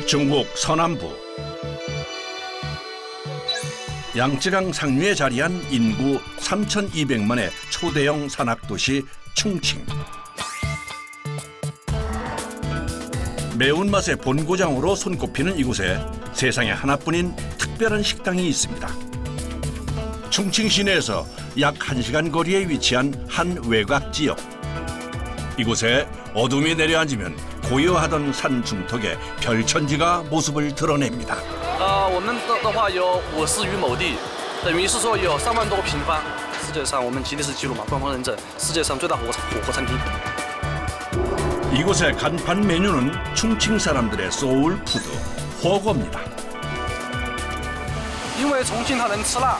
중국 서남부 양쯔강 상류에 자리한 인구 3,200만의 초대형 산악도시 충칭. 매운맛의 본고장으로 손꼽히는 이곳에 세상에 하나뿐인 특별한 식당이 있습니다. 충칭 시내에서 약 1시간 거리에 위치한 한 외곽 지역. 이곳에 어둠이 내려앉으면 고요하던 산 중턱에 별천지가 모습을 드러냅니다. 我们的话有50余亩地，等于是说有3万多个平方。世界上我们吉尼斯纪录嘛，官方认证世界上最大火锅餐厅。 이곳의 간판 메뉴는 충칭 사람들의 소울 푸드火锅입니다. 因为重庆它能吃辣，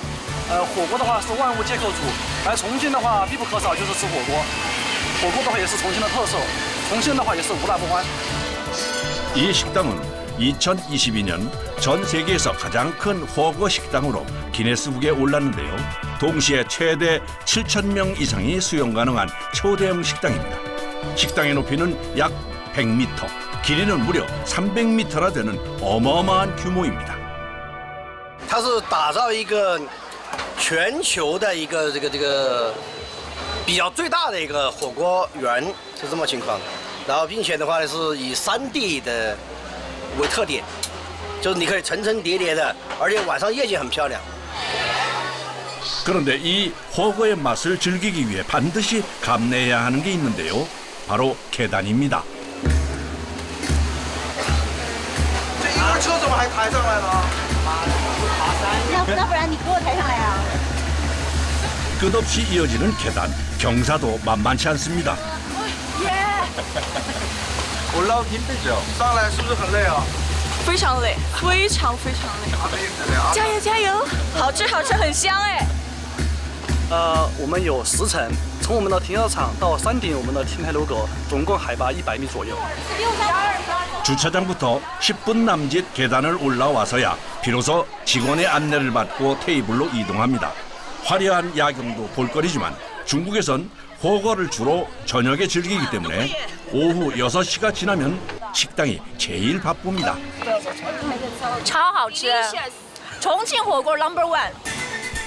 火锅的话是万物皆可煮，而重庆的话必不可少就是吃火锅。火锅的话也是重庆的特色，重庆人的话也是无辣不欢。 이 식당은 2022년 전 세계에서 가장 큰火锅 식당으로 기네스북에 올랐는데요. 동시에 최대 7,000명 이상이 수용 가능한 초대형 식당입니다. 식당의 높이는 약 100m, 길이는 무려 300m나 되는 어마어마한 규모입니다. 它是打造一个全球的一个比较最大的一个火锅园，是这么情况。然后并且的话呢，是以3D的为特点，就是你可以层层叠叠的，而且晚上夜景很漂亮。 그런데 이火锅의 맛을 즐기기 위해 반드시 감내해야 하는 게 있는데요. 바로 계단입니다. 这一个车怎么还抬上来了？要不然你给我抬上来啊！ 끝없이 이어지는 계단, 경사도 만만치 않습니다. 올라오기 힘들죠? 上来是不是很累啊？非常累，非常累。加油加油！好吃好吃，很香哎。我们有10层，从我们的停车场到山顶我们的天台楼阁，总共海拔100米左右。 주차장부터 10분 남짓 계단을 올라와서야 비로소 직원의 안내를 받고 테이블로 이동합니다. 화려한 야경도 볼거리지만 중국에선 火锅를 주로 저녁에 즐기기 때문에 오후 6시가 지나면 식당이 제일 바쁩니다. 超好吃，重庆火锅 No.1。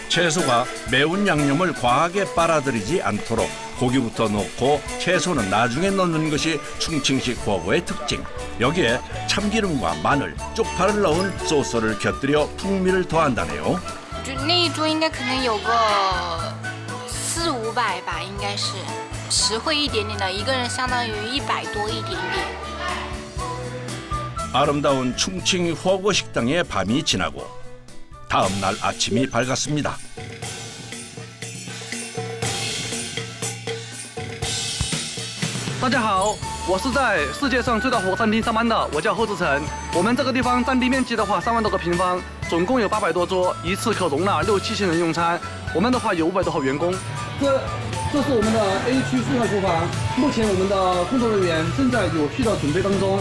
채소가 매운 양념을 과하게 빨아들이지 않도록 고기부터 넣고 채소는 나중에 넣는 것이 충칭식 火锅의 특징. 여기에 참기름과 마늘, 쪽파를 넣은 소스를 곁들여 풍미를 더한다네요. 就那一桌应该可能有个400-500吧，应该是实惠一点点的，一个人相当于100多一点点。 아름다운 충칭 火锅 식당의 밤이 지나고 다음 날 아침이 밝았습니다. 大家好，我是在世界上最大火锅餐厅上班的，我叫侯志成。我们这个地方占地面积的话3万多个平方，总共有800多桌，一次可容纳6-7千人用餐。我们的话有500多号员工。这是我们的 A 区素菜厨房，目前我们的工作人员正在有序的准备当中。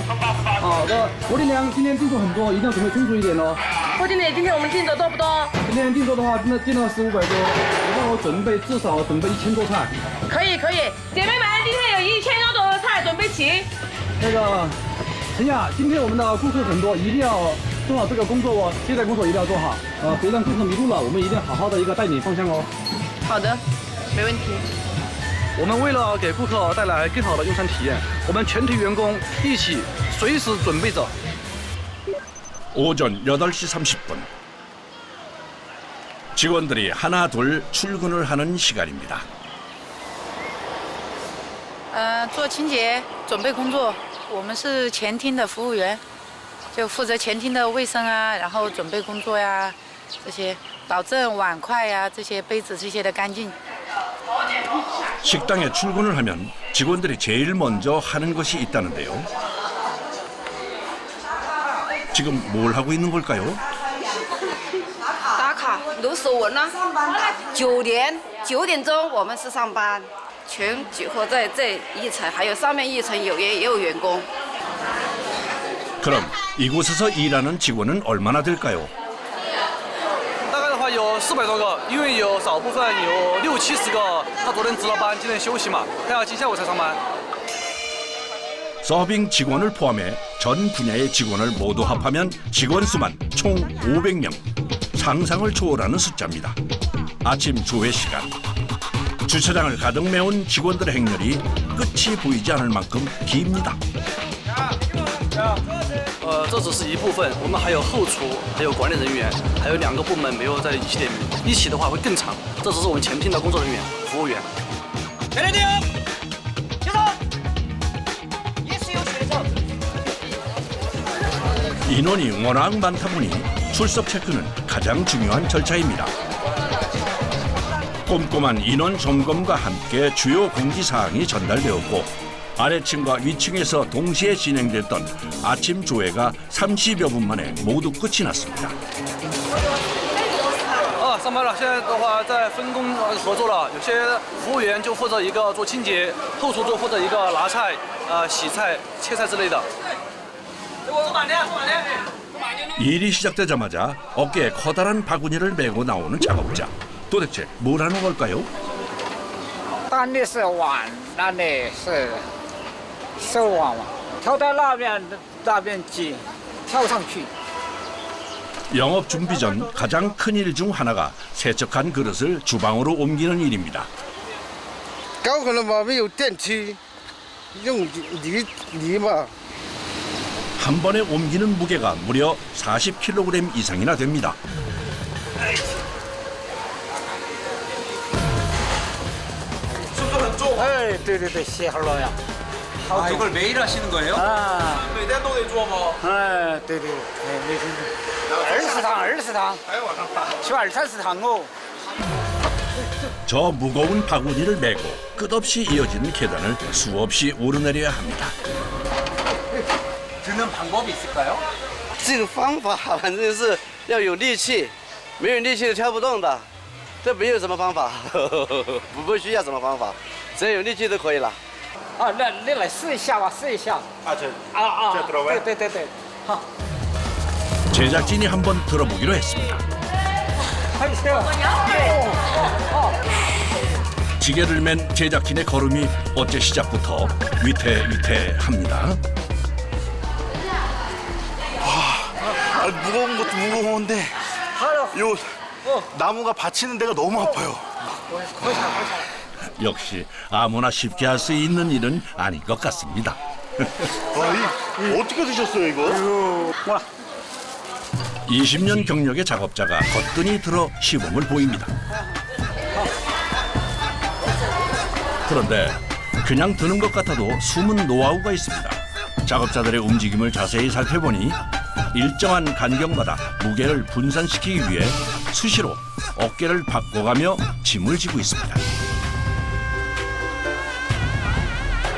好的，郭丽娘今天订座很多，一定要准备充足一点哦。郭经理，今天我们订座多不多？今天订座的话，订了400多，我让我准备至少准备1000多菜。可以，姐妹们，今天有1000多的菜准备齐。那个陈雅，今天我们的顾客很多，一定要做好这个工作哦，接待工作一定要做好，别让顾客迷路了，我们一定要好好的带领方向哦。好的，没问题。我们为了给顾客带来更好的用餐体验，我们全体员工一起随时准备着。 오전 8시 30분. 직원들이 하나 둘 출근을 하는 시간입니다. 做清洁准备工作，我们是前厅的服务员，就负责前厅的卫生啊，然后准备工作呀，这些保证碗筷呀、这些杯子这些的干净。 식당에 출근을 하면 직원들이 제일 먼저 하는 것이 있다는데요. 지금 뭘 하고 있는 걸까요? 打卡录手纹呢，9点钟我们是上班，全集合在这一层，还有上面一层也有员工。 그럼 이곳에서 일하는 직원은 얼마나 될까요? 大概的话有400多个，因为有少部分有60-70个，他昨天值了班，今天休息嘛，他要今下午才上班。 서빙 직원을 포함해 전 분야의 직원을 모두 합하면 직원 수만 총 500명. 상상을 초월하는 숫자입니다. 아침 조회 시간. 주차장을 가득 메운 직원들의 행렬이 끝이 보이지 않을 만큼 깁니다. 这只是一部分，我们还有后厨，还有管理人员，还有2个部门没有在一起点名，一起的话会更长。这只是我们前厅的工作人员、服务员。 인원이 워낙 많다 보니 출석 체크는 가장 중요한 절차입니다. 꼼꼼한 인원 점검과 함께 주요 공지사항이 전달되었고 아래층과 위층에서 동시에 진행됐던 아침 조회가 30여 분 만에 모두 끝이 났습니다. 上班了，现在的话在分工合作了，有些服务员就负责一个做清洁，后厨就负责一个拿菜、洗菜、切菜之类的。 일이 시작되자마자 어깨에 커다란 바구니를 메고 나오는 작업자. 도대체 뭘 하는 걸까요? 当的是碗，那里是收碗嘛，跳到那边去，跳上去。 영업 준비 전 가장 큰 일 중 하나가 세척한 그릇을 주방으로 옮기는 일입니다. 高可能嘛没有电梯，用泥嘛。 한 번에 옮기는 무게가 무려 40kg 이상이나 됩니다. 네, 对对对，洗好了呀。 아, 이걸 매일 하시는 거예요? 啊，每天都得做吗？哎，对对，每天20堂，去20-30堂哦。 저 무거운 바구니를 메고 끝없이 이어지는 계단을 수없이 오르내려야 합니다. 드는 방법이 있을까요? 这个方法反正是要有力气，没有力气是跳不动的。这没有什么方法，不需要什么方法，只要有力气就可以了。 啊，那来试一下吧，试一下。对对对，好。 제작진이 한번 들어보기로 했습니다. 지게를 맨 제작진의 걸음이 어째 시작부터 위태위태합니다. 와, 무거운 것도 무거운데 요 나무가 받치는 데가 너무 아파요. 역시 아무나 쉽게 할 수 있는 일은 아닌 것 같습니다. 어떻게 드셨어요 이거? 20년 경력의 작업자가 거뜬히 들어 시범을 보입니다. 그런데 그냥 드는 것 같아도 숨은 노하우가 있습니다. 작업자들의 움직임을 자세히 살펴보니 일정한 간격마다 무게를 분산시키기 위해 수시로 어깨를 바꿔가며 짐을 지고 있습니다.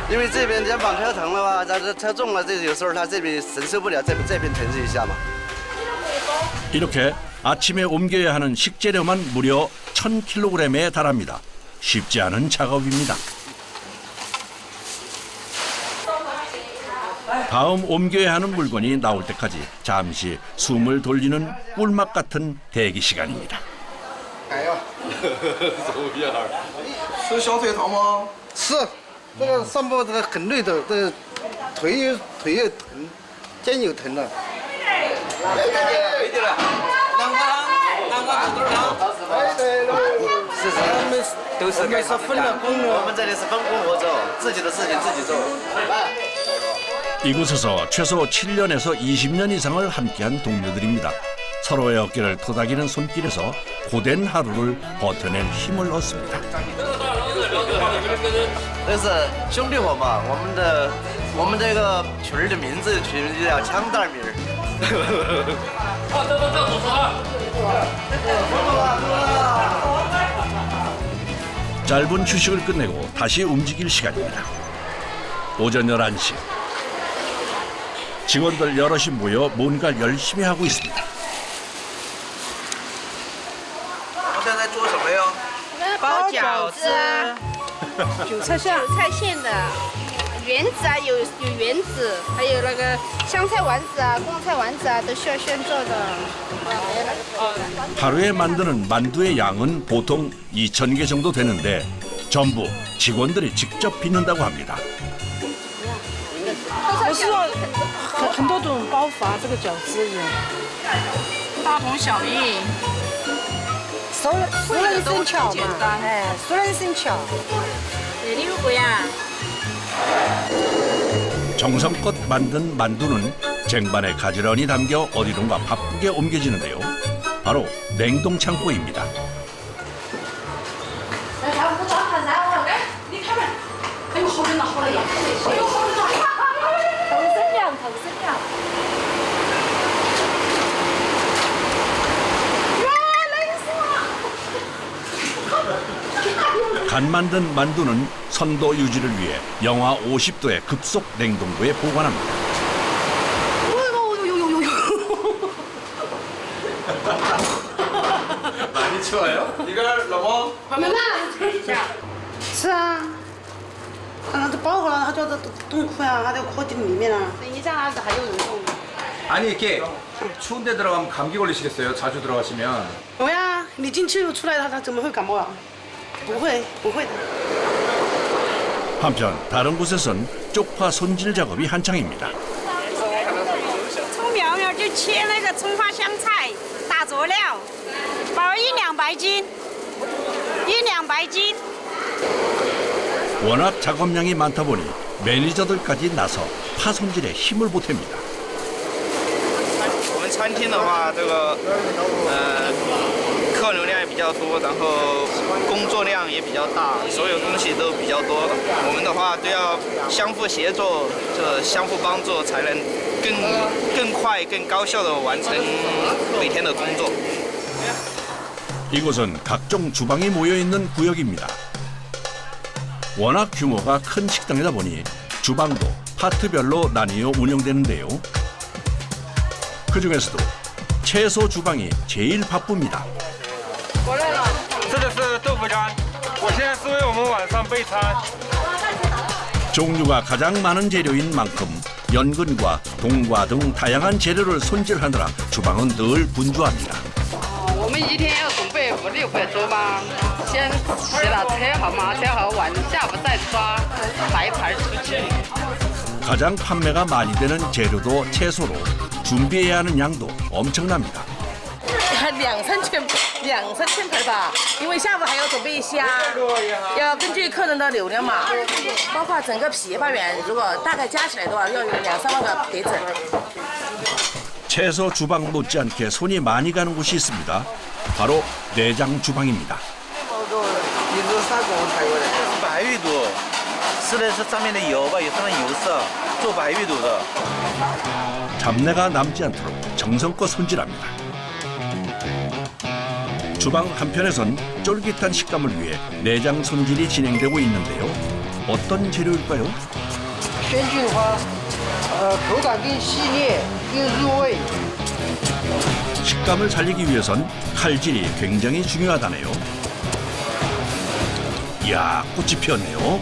因为这边肩膀太疼了吧，太重了，这有时候他这边承受不了，这边疼一下嘛。 이렇게 아침에 옮겨야 하는 식재료만 무려 1000kg에 달합니다. 쉽지 않은 작업입니다. 다음 옮겨야 하는 물건이 나올 때까지 잠시 숨을 돌리는 꿀맛 같은 대기 시간입니다. 吃小腿疼吗？是，这个上坡这个很累的，这个腿也疼，肩有疼的。是都是该是分了工，我们这里是分工合作，自己的事情自己做。 이곳에서 최소 7년에서 20년 이상을 함께한 동료들입니다. 서로의 어깨를 토닥이는 손길에서 고된 하루를 버텨낼 힘을 얻습니다. 这是兄弟伙嘛，我们这个群儿的名字取名叫枪弹名儿。 짧은 휴식을 끝내고 다시 움직일 시간입니다. 오전 11시. 직원들 여럿이 모여 뭔가 열심히 하고 있습니다. 现在做什么哟？包饺子，韭菜馅的圆子啊，有圆子，还有那个香菜丸子啊、贡菜丸子啊，都需要现做的。 하루에 만드는 만두의 양은 보통 2,000개 정도 되는데 전부 직원들이 직접 빚는다고 합니다. 是啊，很多种包法，这个饺子也大同小异。熟能生巧嘛，哎，熟能生巧。 정성껏 만든 만두는 쟁반에 가지런히 담겨 어디론가 바쁘게 옮겨지는데요. 바로 냉동 창고입니다. '간 만든 만두는 선도 유지를 위해 영하 50도의 급속 냉동고에 보관합니다. 많이 추워요? 이걸 넘어? 是啊，这包好了，它叫这冻库呀，它得扩进里面啊。你这样子还有人冻。 아니 이렇게 추운 데 들어가면 감기 걸리시겠어요? 자주 들어가시면. 有呀，你进去出来它怎么会感冒啊？不会，不会的。 한편 다른 곳에선 쪽파 손질 작업이 한창입니다. 从苗苗就切那个葱花香菜，打佐料，包1两白金，1两白金。 워낙 작업량이 많다 보니 매니저들까지 나서 파 손질에 힘을 보탭니다. 我们餐厅的话，这个客流量也比较多，然后工作量也比较大，所有东西都比较多。我们的话都要相互协作，相互帮助，才能更快、更高效地完成每天的工作。 이곳은 각종 주방이 모여 있는 구역입니다. 워낙 규모가 큰 식당이다 보니 주방도 파트별로 나뉘어 운영되는데요. 그중에서도 채소 주방이 제일 바쁩니다. 这个是豆腐干，我现在是为我们晚上备餐。 종류가 가장 많은 재료인 만큼 연근과 동과 등 다양한 재료를 손질하느라 주방은 늘 분주합니다. 我们一天要准备500-600桌吧，先洗了切好嘛，切好晚下午再抓摆盘出去。 가장 판매가 많이 되는 재료도 채소로 준비해야 하는 양도 엄청납니다. 2、3千盘吧，因为下午还要准备虾，要根据客人的流量嘛，包括整个批发员，如果大概加起来的话，要有2-3万个碟子。 채소 주방 못지않게 손이 많이 가는 곳이 있습니다. 바로 내장 주방입니다. 你是啥工抬过来？这是白玉肚，吃的是上面的油吧，有上面油色，做白玉肚的。 잡내가 남지 않도록 정성껏 손질합니다. 주방 한편에선 쫄깃한 식감을 위해 내장 손질이 진행되고 있는데요. 어떤 재료일까요? 鲜菌花，口感更细腻，更入味。 식감을 살리기 위해선 칼질이 굉장히 중요하다네요. 이야, 꽃이 피었네요.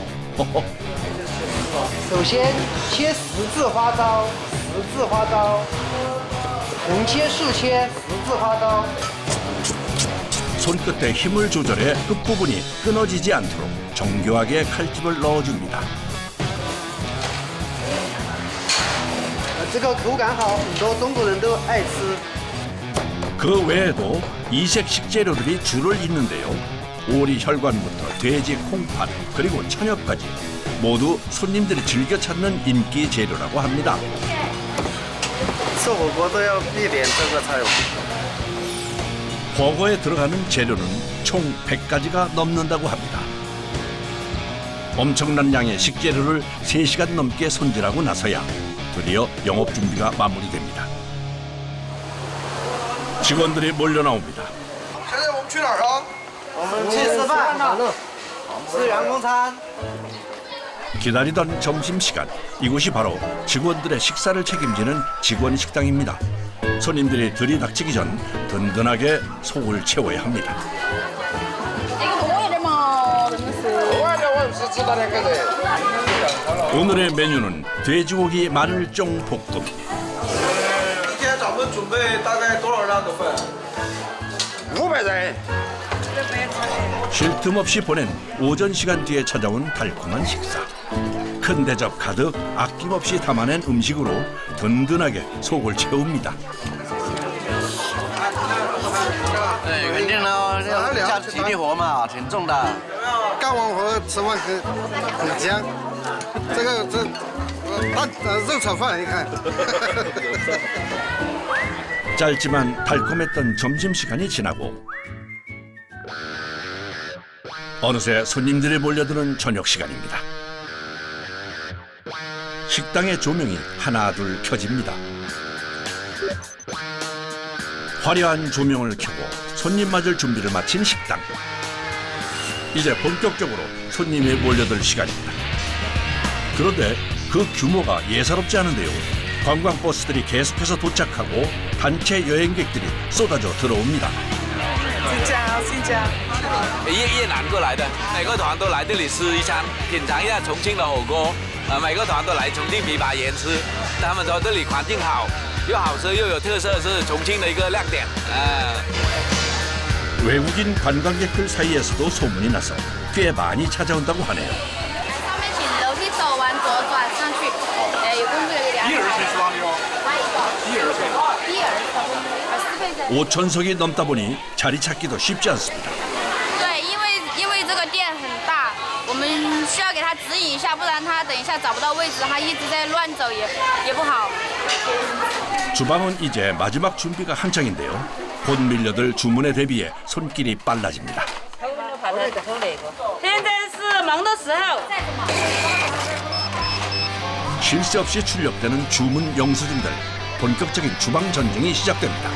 首先切十字花刀，十字花刀，横切竖切十字花刀。 손끝에 힘을 조절해 끝부분이 끊어지지 않도록 정교하게 칼집을 넣어줍니다. 这个口感好，很多中国人都爱吃。 그 외에도 이색 식재료들이 줄을 잇는데요. 오리 혈관부터 돼지 콩팥 그리고 천엽까지 모두 손님들이 즐겨 찾는 인기 재료라고 합니다. 吃火锅都要必点这个菜。 버거에 들어가는 재료는 총 100가지가 넘는다고 합니다. 엄청난 양의 식재료를 3시간 넘게 손질하고 나서야 드디어 영업 준비가 마무리됩니다. 직원들이 몰려 나옵니다. 现在我们去哪儿啊？我们去吃饭呢，吃员工餐。 기다리던 점심시간, 이곳이 바로 직원들의 식사를 책임지는 직원 식당입니다. 손님들이 들이닥치기 전 든든하게 속을 채워야 합니다. 오늘의 메뉴는 돼지고기 마늘쫑 볶음. 一天咱们准备大概多少量的饭？500人。 쉴 틈 없이 보낸 오전 시간 뒤에 찾아온 달콤한 식사. 큰 큰 대접 가득 아낌없이 담아낸 음식으로 든든하게 속을 채웁니다. 对，肯定的，加体力活嘛，挺重的。干完活吃饭很香，这肉炒饭你看。 짧지만 달콤했던 점심시간이 지나고 어느새 손님들이 몰려드는 저녁시간입니다. 식당의 조명이 하나둘 켜집니다. 화려한 조명을 켜고 손님 맞을 준비를 마친 식당. 이제 본격적으로 손님이 몰려들 시간입니다. 그런데 그 규모가 예사롭지 않은데요. 관광버스들이 계속해서 도착하고 단체 여행객들이 쏟아져 들어옵니다. 越南过来的，每个团都来这里吃一餐，品尝一下重庆的火锅。每个团都来重庆琵琶盐吃，他们说这里环境好，又好吃又有特色，是重庆的一个亮点。 외국인 관광객들 사이에서도 소문이 나서 꽤 많이 찾아온다고 하네요. 上面请楼梯走完左转上去，有公布的200。5,000석이 넘다 보니 자리 찾기도 쉽지 않습니다. 对，因为这个店很大，我们需要给他指引一下，不然他等一下找不到位置，他一直在乱走也不好。 주방은 이제 마지막 준비가 한창인데요. 곧 밀려들 주문에 대비해 손길이 빨라집니다. 现在是忙的时候。 쉴 새 없이 출력되는 주문 영수증들. 본격적인 주방 전쟁이 시작됩니다.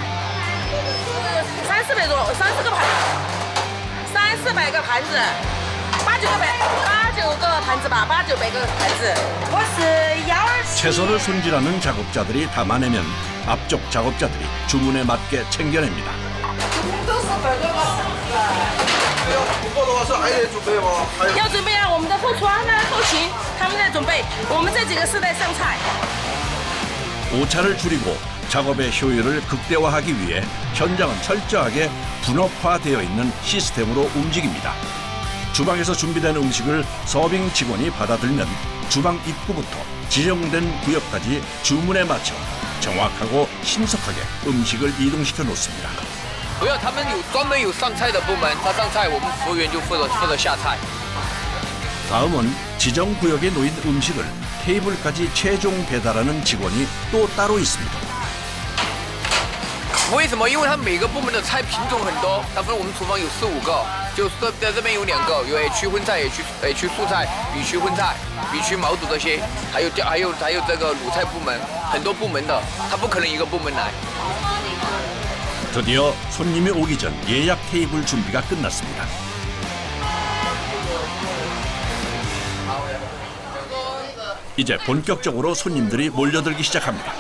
300-400多，30个盘，300-400个盘子，8-9个盘子吧，800-900个盘子。我是채소를 손질하는 작업자들이 담아내면 앞쪽 작업자들이 주문에 맞게 챙겨냅니다. 要准备啊，我们的后厨呢、后勤他们在准备，我们这几个是在上菜。 오차를 줄이고 작업의 효율을 극대화하기 위해 현장은 철저하게 분업화되어 있는 시스템으로 움직입니다. 주방에서 준비된 음식을 서빙 직원이 받아들면 주방 입구부터 지정된 구역까지 주문에 맞춰 정확하고 신속하게 음식을 이동시켜 놓습니다. 不要，他们专门有上菜的部门，他上菜，我们服务员就负责下菜。 다음은 지정 구역에 놓인 음식을 테이블까지 최종 배달하는 직원이 또 따로 있습니다. 为什么？因为他们每个部门的菜品种很多，大部分我们厨房有4-5个，就在这边有2个，有 A 区荤菜、A 区素菜、B 区荤菜、B 区毛肚这些，还有这个卤菜部门，很多部门的，他不可能一个部门来。 드디어 손님이 오기 전 예약 테이블 준비가 끝났습니다. 이제 본격적으로 손님들이 몰려들기 시작합니다.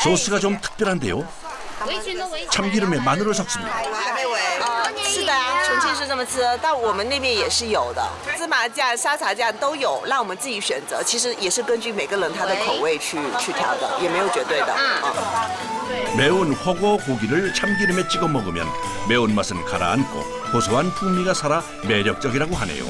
소스가 좀 특별한데요. 참기름에 마늘을 섞습니다. 是的啊，重庆是这么吃，但我们那边也是有的，芝麻酱、沙茶酱都有，让我们自己选择。其实也是根据每个人他的口味去调的，也没有绝对的。 매운 허거 고기를 참기름에 찍어 먹으면 매운맛은 가라앉고 고소한 풍미가 살아 매력적이라고 하네요.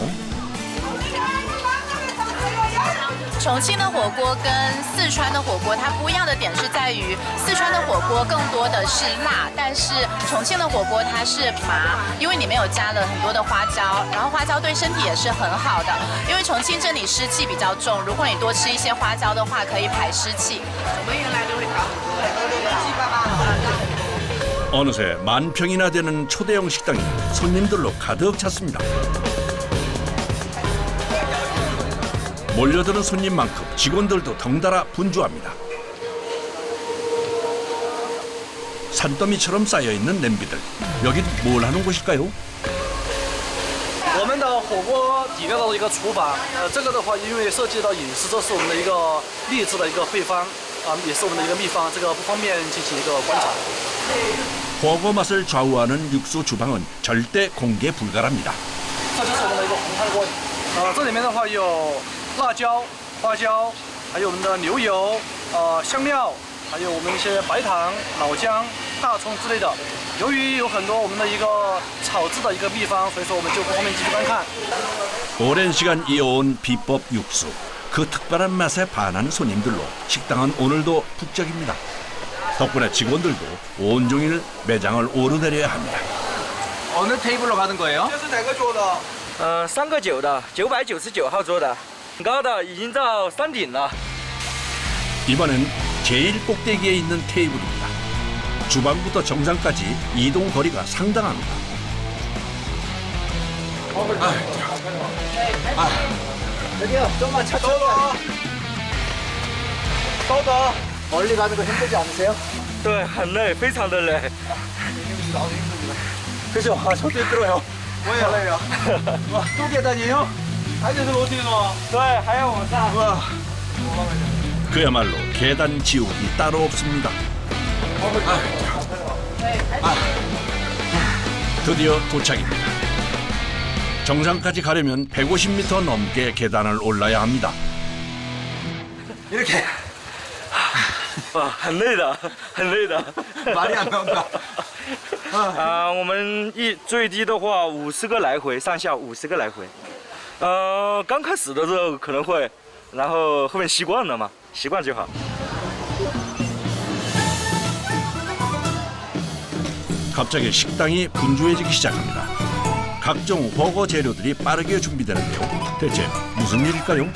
重庆的火锅跟四川的火锅它不一样的点是在于，四川的火锅更多的是辣，但是重庆的火锅它是麻，因为里面有加了很多的花椒，然后花椒对身体也是很好的，因为重庆这里湿气比较重，如果你多吃一些花椒的话，可以排湿气。 어느새 만평이나 되는 초대형 식당이 손님들로 가득 찼습니다. 몰려드는 손님만큼 직원들도 덩달아 분주합니다. 산더미처럼 쌓여있는 냄비들. 여긴 뭘 하는 곳일까요? 我们的火锅底料的一个厨房，这个的话，因为涉及到饮食，这是我们的一个秘制的一个配方，也是我们的一个秘方，这个不方便进行一个观察。 火锅 맛을 좌우하는 육수 주방은 절대 공개 불가랍니다. 这就是我们的一个红汤锅底，这里面的话有辣椒、花椒，还有我们的牛油、香料，还有我们一些白糖、老姜、大葱之类的。由于有很多我们的一个炒制的一个秘方，所以说我们就不方便继续观看。 오랜 시간 이어온 비법 육수. 그 특별한 맛에 반하는 손님들로 식당은 오늘도 북적입니다. 덕분에 직원들도 온종일 매장을 오르내려야 합니다. 어느 테이블로 가는 거예요? 3个9的，999号桌的，很高的，已经到山顶了。 이번엔 제일 꼭대기에 있는 테이블입니다. 주방부터 정상까지 이동 거리가 상당합니다. 저기요, 좀만 천천히. 떠다. 멀리 가는 거 힘들지 않으세요? 对，很累，非常的累。 그죠? 아, 저도 힘들어요. 뭐예요?累요 와, 또 계단이에요? 앉아서 어떻게 놔? 对，还要往上。 와. 그야말로 계단 지옥이 따로 없습니다. 드디어 도착입니다. 정상까지 가려면 150m 넘게 계단을 올라야 합니다. 이렇게. 哇，很累的，很累的。 말이 안 나온다. 我们最低的话50个来回，上下50个来回。刚开始的时候可能会，然后后面习惯了嘛，习惯就好。 갑자기 식당이 분주해지기 시작합니다. 각종 허거 재료들이 빠르게 준비되는데요. 대체 무슨 일일까요?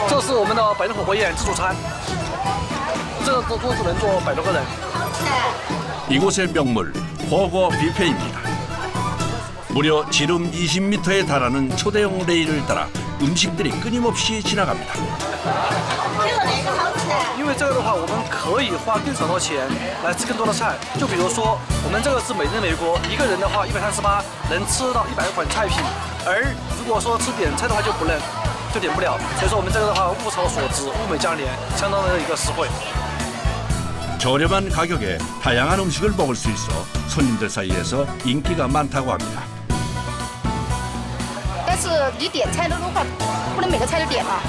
这是我们的百人火锅宴自助餐，这个桌子能坐100多个人。 이곳의 명물 허거 뷔페입니다. 무려 지름 20m에 달하는 초대형 레일을 따라 음식들이 끊임없이 지나갑니다. 因为这个的话，我们可以花更少的钱来吃更多的菜。就比如说，我们这个是每日美锅，一个人的话138能吃到100款菜品，而如果说吃点菜的话就不能，就点不了。所以说我们这个的话物超所值，物美价廉，相当的一个实惠。 저렴한 가격에 다양한 음식을 먹을 수 있어 손님들 사이에서 인기가 많다고 합니다. 但是你点菜的话，不能每个菜都点嘛。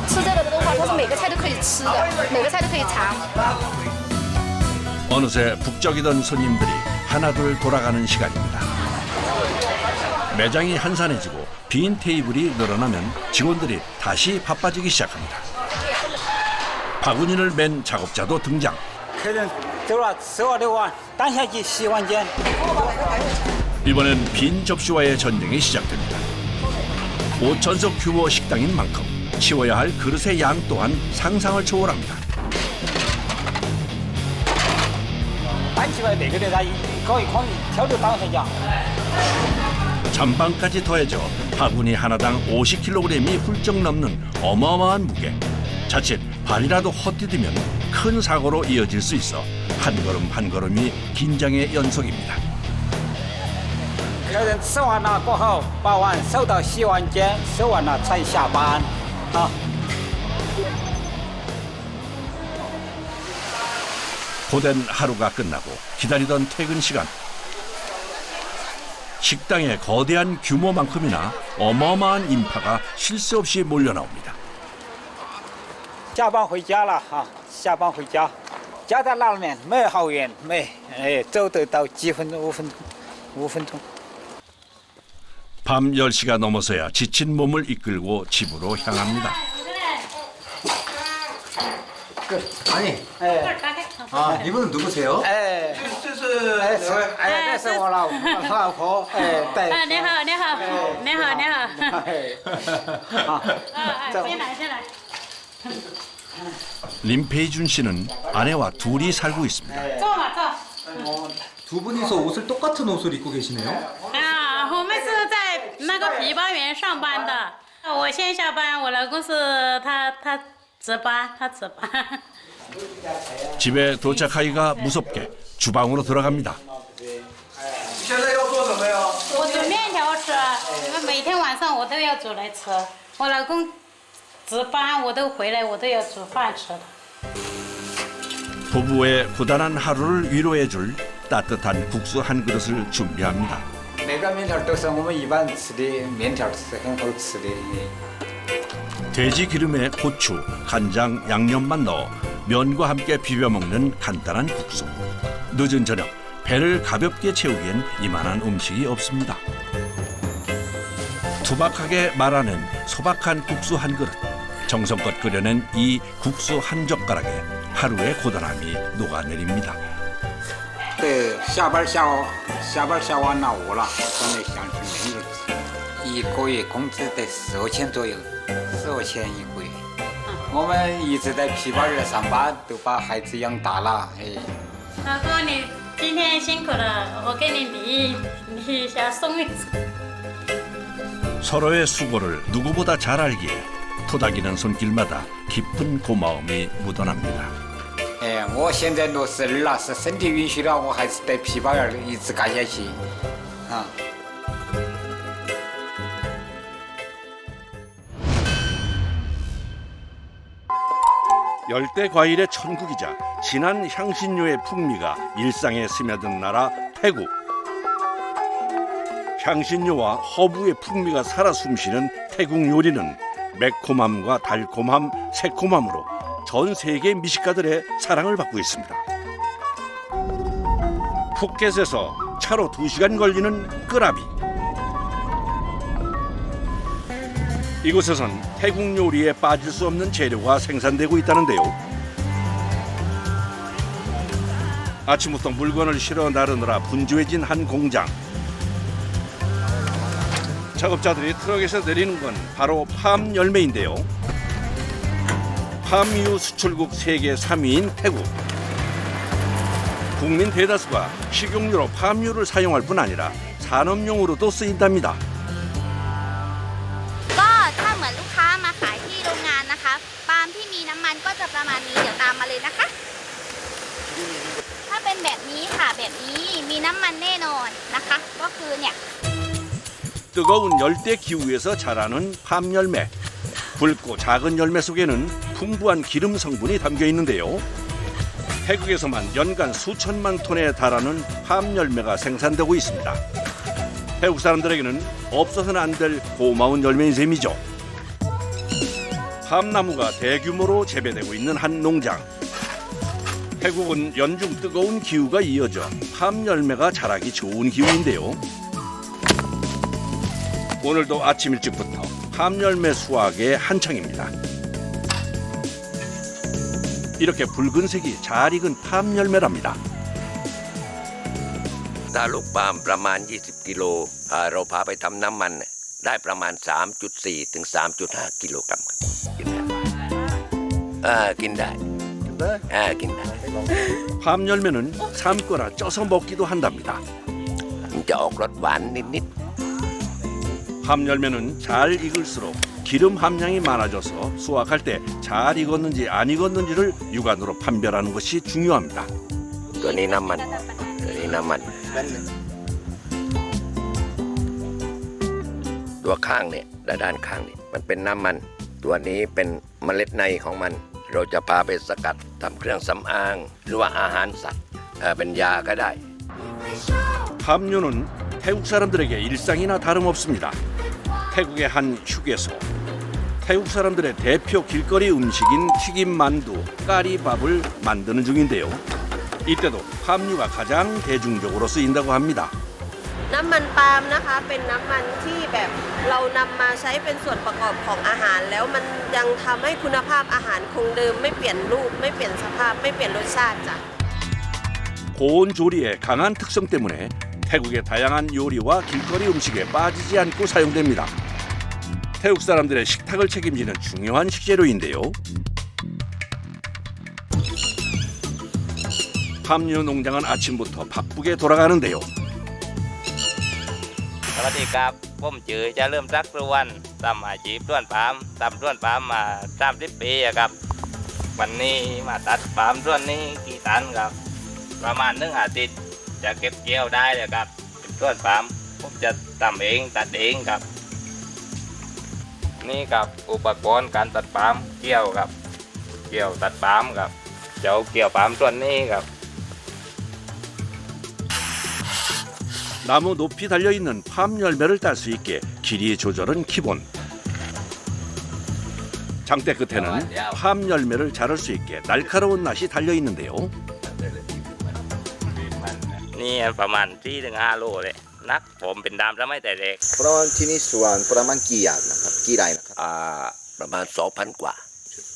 吃这个的话，它是每个菜都可以吃的，每个菜都可以尝。 어느새 북적이던 손님들이 하나둘 돌아가는 시간입니다. 매장이 한산해지고 빈 테이블이 늘어나면 직원들이 다시 바빠지기 시작합니다. 바구니를 맨 작업자도 등장. 客人走了，吃完的碗当下去洗碗间。 이번엔 빈 접시와의 전쟁이 시작됩니다. 5천석 규모 식당인 만큼 치워야 할 그릇의 양 또한 상상을 초월합니다. 搬起来每个人他搞一筐挑着当下讲。 잔반까지 더해져 바구니 하나당 50kg이 훌쩍 넘는 어마어마한 무게. 자칫 발이라도 헛디디면 큰 사고로 이어질 수 있어 한 걸음 한 걸음이 긴장의 연속입니다. 客人吃完了过后，把碗收到洗碗间，收完了才下班。啊。 고된 하루가 끝나고 기다리던 퇴근 시간. 식당에 거대한 규모만큼이나 어마어마한 인파가 쉴 새 없이 몰려나옵니다. 下班回家了哈，下班回家，家在那面，没好远，没，走得到5分钟。 밤 10시가 넘어서야 지친 몸을 이끌고 집으로 향합니다. 아니, 아 이분은 누구세요? 那是我老婆，对。你好，你好，你好，你好。先来，先来。 림페이준 씨는 아내와 둘이 살고 있습니다. 坐嘛，坐。 두 분이서 옷을 똑같은 옷을 입고 계시네요. 啊，我们是在那个皮包园上班的。我先下班，我老公是他值班，他值班。 집에 도착하기가 무섭게 주방으로 들어갑니다. 现在要做什么呀？我煮面条吃，因为每天晚上我都要煮来吃。我老公值班，我都回来，我都要煮饭吃的。 부부의 고단한 하루를 위로해줄 따뜻한 국수 한 그릇을 준비합니다. 每个面条都是我们一般吃的面条，是很好吃的。 돼지 기름에 고추, 간장, 양념만 넣어 면과 함께 비벼 먹는 간단한 국수. 늦은 저녁 배를 가볍게 채우기엔 이만한 음식이 없습니다. 투박하게 말하는 소박한 국수 한 그릇. 정성껏 끓여낸 이 국수 한 젓가락에 하루의 고단함이 녹아내립니다. 对，下班下完了午了，现在想吃面日一个月工资得4000左右，4000一个月。我们一直在皮包儿上班，都把孩子养大了，哎。老公，你今天辛苦了，我给你礼，你想送一次。 서로의 수고를 누구보다 잘 알기에 토닥이는 손길마다 깊은 고마움이 묻어납니다. 哎，我现在62了，是身体允许了，我还是在皮包儿一直干下去，啊。 열대 과일의 천국이자 진한 향신료의 풍미가 일상에 스며든 나라 태국. 향신료와 허브의 풍미가 살아 숨쉬는 태국 요리는 매콤함과 달콤함, 새콤함으로 전 세계 미식가들의 사랑을 받고 있습니다. 푸켓에서 차로 2시간 걸리는 끄라비. 이곳에선 태국 요리에 빠질 수 없는 재료가 생산되고 있다는데요. 아침부터 물건을 실어 나르느라 분주해진 한 공장. 작업자들이 트럭에서 내리는 건 바로 팜 열매인데요. 팜유 수출국 세계 3위인 태국. 국민 대다수가 식용유로 팜유를 사용할 뿐 아니라 산업용으로도 쓰인답니다. ก็ถ้าเหมือนลูกค้ามาขายที่โรงงานนะคะปาล์มที่มีน้ำมันก็จะประมาณนี้เดี๋ยวตามมาเลยนะคะ ถ้าเป็นแบบนี้ค่ะแบบนี้มีน้ำมันแน่นอนนะคะก็คือเนี่ย 뜨거운 열대 기후에서 자라는 팜 열매. 굵고 작은 열매 속에는 풍부한 기름 성분이 담겨 있는데요. 태국에서만 연간 수천만 톤에 달하는 팜 열매가 생산되고 있습니다. 태국 사람들에게는 없어서는 안 될 고마운 열매인 셈이죠. 팜나무가 대규모로 재배되고 있는 한 농장. 태국은 연중 뜨거운 기후가 이어져 팜 열매가 자라기 좋은 기후인데요. 오늘도 아침 일찍부터 팜 열매 수확에 한창입니다. 이렇게 붉은색이 잘 익은 팜 열매랍니다. ถ้าลูกปาล์มประมาณ 20 กิโลเราพาไปทำน้ำมันได้ประมาณ 3.4 ถึง 3.5 กิโลกรัมกินได้กินได้ 팜 열매는 삶거나 쪄서 먹기도 한답니다. มันจะออกรสหวานนิด 팜 열매는 잘 익을수록 기름 함량이 많아져서 수확할 때 잘 익었는지 안 익었는지를 육안으로 판별하는 것이 중요합니다. ๆตัวนี้น้ำมันตัวนี้น้ำมันตัวข้างเนี่ยด้านข้างนี่มันเป็นน้ำมันตัวนี้เป็นเมล็ดในของมันเราจะพาไปสกัดทำเครื่องสำอางหรือว่าอาหารสัตว์เป็นยาก็ได้ 팜유는 태국 사람들에게 일상이나 다름없습니다. 태국의 한 휴게소. 태국 사람들의 대표 길거리 음식인 튀김 만두, 까리밥을 만드는 중인데요. 이때도 팜유가 가장 대중적으로 쓰인다고 합니다. น้ำมันปาล์มนะคะเป็นน้ำมันที่แบบเรานำมาใช้เป็นส่วนประกอบของอาหารแล้วมันยังทำให้คุณภาพอาหารคงเดิมไม่เปลี่ยนรูปไม่เปลี่ยนสภาพไม่เปลี่ยนรสชาติจ้ะ 고온 조리의 강한 특성 때문에 태국의 다양한 요리와 길거리 음식에 빠지지 않고 사용됩니다. 태국 사람들의 식탁을 책임지는 중요한 식재료인데요. 팜유 농장은 아침부터 바쁘게 돌아가는데요. สวัสดีครับผมชื่อจะเริ่มรักประวันทำอาชีพต้วนปาล์มทำต้วนปาล์มมา30 ปีครับวันนี้มาตัดปาล์มต้วนนี้กี่ตันครับประมาณ1 อาทิตย์จะเก็บเกี่ยวได้เลยครับต้วนปาล์มผมจะทำเองตัดเองครับนี่ครับอุปกรณ์การตัดปาล์มเกี่ยวครับเกี่ยวตัดปาล์มครับจะเอาเกี่ยวปาล์มต้นนี้ครับ 나무 높이 달려있는 팜 열매를 딸 수 있게 길이 조절은 기본. 장대 끝에는 팜 열매를 자를 수 있게 날카로운 낫이 달려 있는데요. นี่ประมาณ4-5 โลเลยนักผมเป็นดามแล้วไม่แต่เด็ก ประมาณที่นี่สวนประมาณกี่อย่างนะครับกี่ไร่นะครับ ประมาณ 2,000 กว่า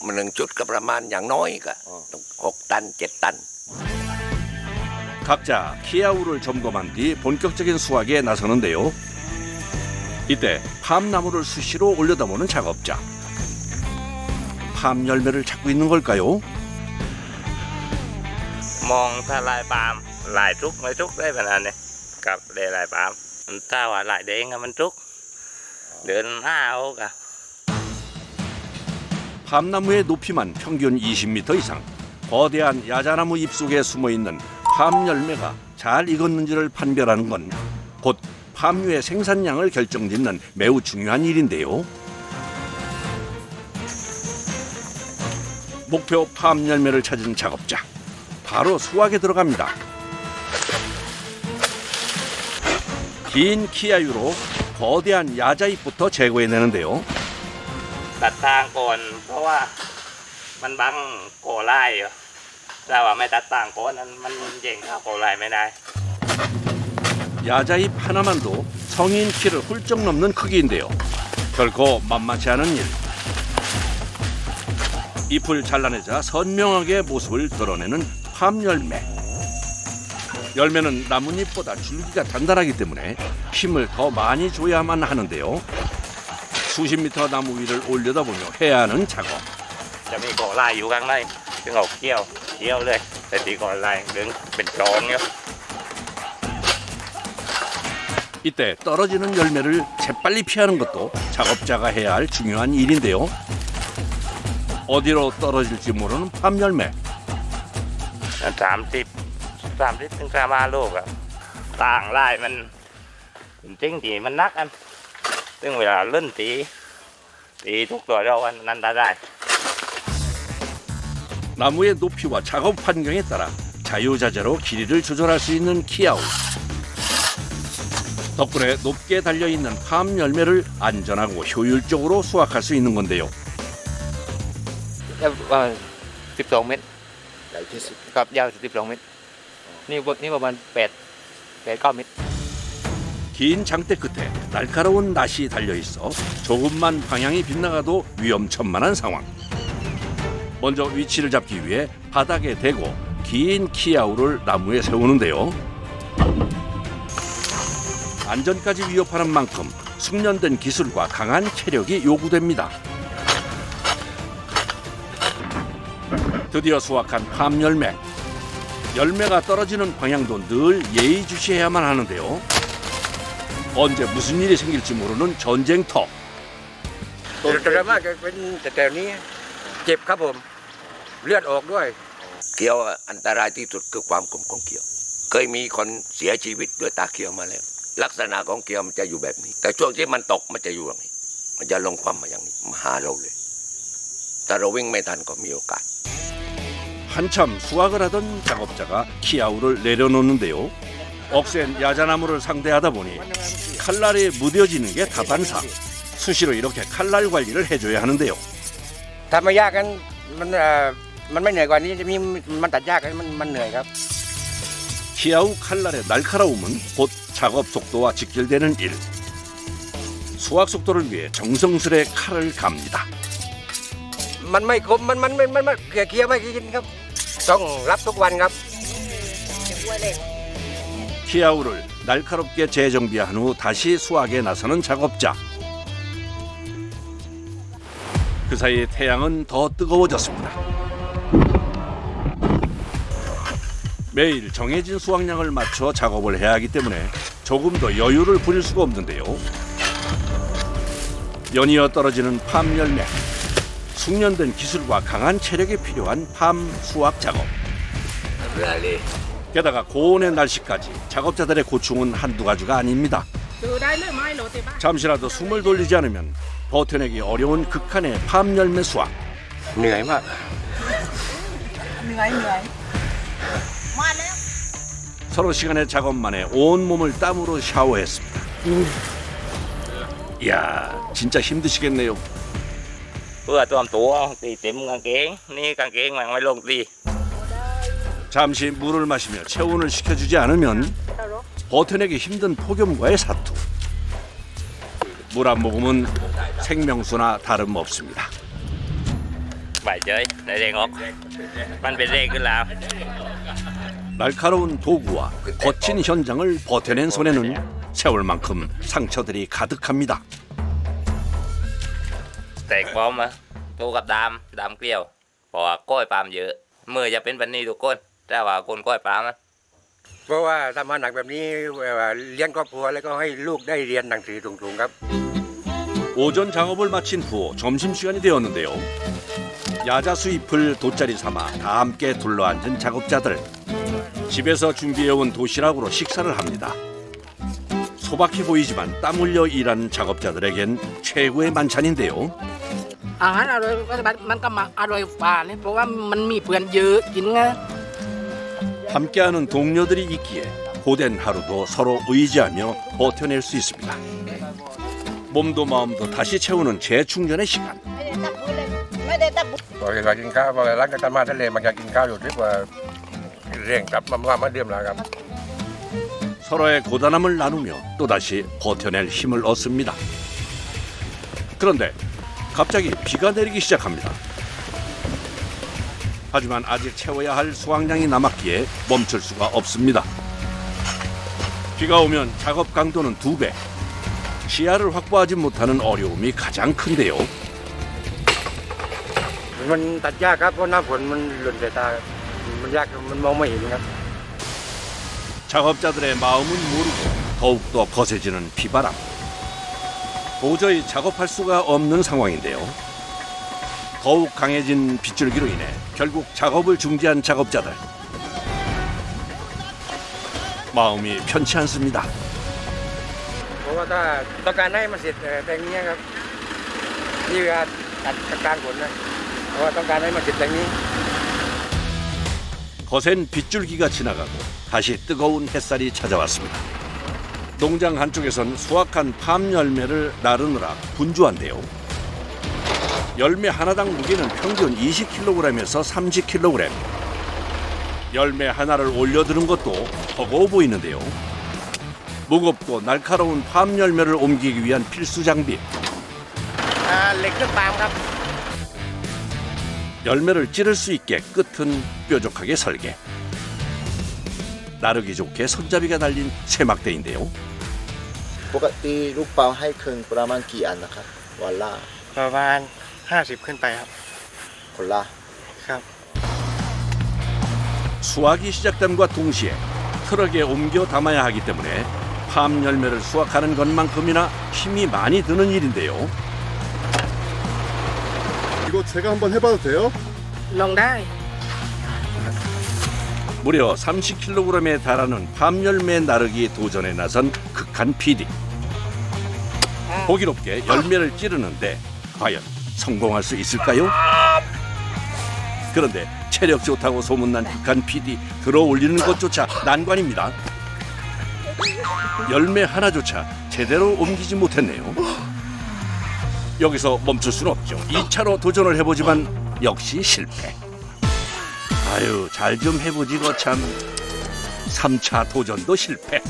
มันหนึ่งจุดก็ประมาณอย่างน้อยก็6 ตัน 7 ตัน 각자 키아우를 점검한 뒤 본격적인 수확에 나서는데요. 이때 팜나무를 수시로 올려다보는 작업자. 팜 열매를 찾고 있는 걸까요? มองถ้าลายปาล์มลายทุกไม่ทุกได้ขนาดนี้กับลายปาล์มถ้าว่าลายแดงมันทุกเดินหน้าเอากับ 팜나무의 높이만 평균 20m 이상. 거대한 야자나무 잎속에 숨어있는 팜 열매가 잘 익었는지를 판별하는 건 곧 팜유의 생산량을 결정짓는 매우 중요한 일인데요. 목표 팜 열매를 찾은 작업자. 바로 수확에 들어갑니다. 긴 키아유로 거대한 야자잎부터 제거해내는데요. ตัดทางก่อนเพราะว่ามันบังโกไล่อยู่ถ้าว่าไม่ตัดทางก่อนนั้นมันเย่งเข้าโกไล่ไม่ได้ 야자잎 하나만도 성인 키를 훌쩍 넘는 크기인데요. 결코 만만치 않은 일. 잎을 잘라내자 선명하게 모습을 드러내는 팜 열매. 열매는 나뭇잎보다 줄기가 단단하기 때문에 힘을 더 많이 줘야만 하는데요. 수십 미터 나무 위를 올려다보며 해야 하는 작업. จะมีโกไล่อยู่ข้างในถึงเอาเกี่ยวเลยแต่ที่โกไล่ดึงเป็นจองอยู่ 이때 떨어지는 열매를 재빨리 피하는 것도 작업자가 해야 할 중요한 일인데요. 어디로 떨어질지 모르는 팜 열매. 30 ถึง 35 ลูกอะต่างไล่มันจริงๆที่มันนักอันซึ่งเวลาเล่นตีทุกตัวเราอันนั้นได้ 나무의 높이와 작업 환경에 따라 자유자재로 길이를 조절할 수 있는 키아우. 덕분에 높게 달려있는 팜 열매를 안전하고 효율적으로 수확할 수 있는 건데요. 12 เมตรครับยาว12 เมตรนี่ประมาณ8-9 เมตร 긴 장대 끝에 날카로운 낫이 달려있어 조금만 방향이 빗나가도 위험천만한 상황. 먼저 위치를 잡기 위해 바닥에 대고 긴 키아우를 나무에 세우는데요. 안전까지 위협하는 만큼 숙련된 기술과 강한 체력이 요구됩니다. 드디어 수확한 팜 열매. 열매가 떨어지는 방향도 늘 예의주시해야만 하는데요. 언제 무슨 일이 생길지 모르는 전쟁터. โดยมากจะเป็นแต่นี้เจ็บครับผมเลือดออกด้วย เขียวอันตรายที่สุดคือความคมของเขียว เคยมีคนเสียชีวิตด้วยตาเขียวมาแล้ว ลักษณะของเขียวมันจะอยู่แบบนี้ แต่ช่วงที่มันตกมันจะอยู่อย่างนี้ มันจะลงความมาอย่างนี้มาหาเราเลยแต่เราวิ่งไม่ทันก็มีโอกาส 한참 수확을 하던 작업자가 키아우를 내려놓는데요. 억센 야자나무를 상대하다 보니 칼날이 무뎌지는 게 다반사. 수시로 이렇게 칼날 관리를 해줘야 하는데요. ถ้าไม่ยากกันมันไม่เหนื่อยกว่านี้จะมีมันตัดยากกันมันเหนื่อยครับ 키아우 칼날의 날카로움은 곧 작업 속도와 직결되는 일. 수확 속도를 위해 정성스레 칼을 갑니다. มันไม่คมมันเคี้ยวไม่กินครับต้องรับทุกวันครับ 키아우를 날카롭게 재정비한 후 다시 수확에 나서는 작업자. 그 사이 태양은 더 뜨거워졌습니다. 매일 정해진 수확량을 맞춰 작업을 해야 하기 때문에 조금도 여유를 부릴 수가 없는데요. 연이어 떨어지는 팜 열매. 숙련된 기술과 강한 체력이 필요한 팜 수확 작업. 게다가 고온의 날씨까지 작업자들의 고충은 한두 가지가 아닙니다. 잠시라도 숨을 돌리지 않으면 버텨내기 어려운 극한의 팜 열매 수확. เหนื่อยมาก 서로 시간의 작업 만에 온 몸을 땀으로 샤워했습니다. 이야, 진짜 힘드시겠네요. เพื่อตัวตัวตีเต็มกางเกงนี่กางเกงมันไม่ลงตี 잠시 물을 마시며 체온을 식혀주지 않으면 버텨내기 힘든 폭염과의 사투. 물 한 모금은 생명수나 다름없습니다. ใบเฉยในเร่งออกมันเป็นเร่งขึ้นแล้ว 날카로운 도구와 거친 현장을 버텨낸 손에는 세월 만큼 상처들이 가득합니다. แตกพร้อมมาปูกับดามเกลียวเพราะว่าก้อยปาล์มเยอะมือจะเป็นแบบนี้ทุกคนแต่ว่าคนก้อยปาล์มนะ เพราะว่าทำงานหนักแบบนี้เลี้ยงครอบครัวแล้วก็ให้ลูกได้เรียนหนังสือสูงๆครับ 오전 작업을 마친 후 점심시간이 되었는데요. 야자 수잎을 돗자리 삼아 다 함께 둘러앉은 작업자들. 집에서 준비해온 도시락으로 식사를 합니다. 소박해 보이지만 땀 흘려 일하는 작업자들에겐 최고의 만찬인데요. อาหารอร่อยมันก็มาอร่อยกว่าเลยเพราะว่ามันมีเพื่อนเยอะกินไง 함께하는 동료들이 있기에 고된 하루도 서로 의지하며 버텨낼 수 있습니다. 몸도 마음도 다시 채우는 재충전의 시간. พอเวลากินข้าวพอเวลาหลังจากการมาทะเลมันจะกินข้าวอยู่ที่ว่าเร่งกลับมาเดิมแล้วครับ 서로의 고단함을 나누며 또다시 버텨낼 힘을 얻습니다. 그런데 갑자기 비가 내리기 시작합니다. 하지만 아직 채워야 할 수확량이 남았기에 멈출 수가 없습니다. 비가 오면 작업 강도는 2배. 시야를 확보하지 못하는 어려움이 가장 큰데요. มันตัดยากครับเพราะหน้าฝนมันหล่นใส่ตามันยากมันมองไม่เห็นครับ 작업자들의 마음은 모르고 더욱더 거세지는 비바람. 도저히 작업할 수가 없는 상황인데요. 더욱 강해진 빗줄기로 인해 결국 작업을 중지한 작업자들. 마음이 편치 않습니다. เพราะว่าถ้าต้องการให้มันเสร็จแต่งนี้ครับนี่เวลาตัดกลางฝนนะเพราะว่าต้องการให้มันเสร็จแต่งนี้ 거센 빗줄기가 지나가고 다시 뜨거운 햇살이 찾아왔습니다. 농장 한쪽에선 수확한 팜 열매를 나르느라 분주한데요. 열매 하나당 무게는 평균 20kg에서 30kg. 열매 하나를 올려드는 것도 버거워 보이는데요. 무겁고 날카로운 팜 열매를 옮기기 위한 필수 장비. เหล็กเครื่องปาล์มครับ 열매를 찌를 수 있게 끝은 뾰족하게 설계. 나르기 좋게 손잡이가 달린 세막대인데요. ปกติลูกเปาให้คืนประมาณกี่อันนะครับวันละ ประมาณ50ขึ้นไปครับ คนละ ครับ 수확이 시작됨과 동시에 트럭에 옮겨 담아야 하기 때문에 팜 열매를 수확하는 것만큼이나 힘이 많이 드는 일인데요. 이거 제가 한번 해봐도 돼요? ลองได้ 무려 30kg에 달하는 팜 열매 나르기 도전에 나선 극한 PD. 호기롭게 열매를 찌르는데 과연 성공할 수 있을까요? 그런데 체력 좋다고 소문난 극한 PD 들어 올리는 것조차 난관입니다. 열매 하나조차 제대로 옮기지 못했네요. 여기서 멈출 수는 없죠. 2차로 도전을 해보지만 역시 실패. 아유, 잘 좀 해보지 거참. 3차 도전도 실패.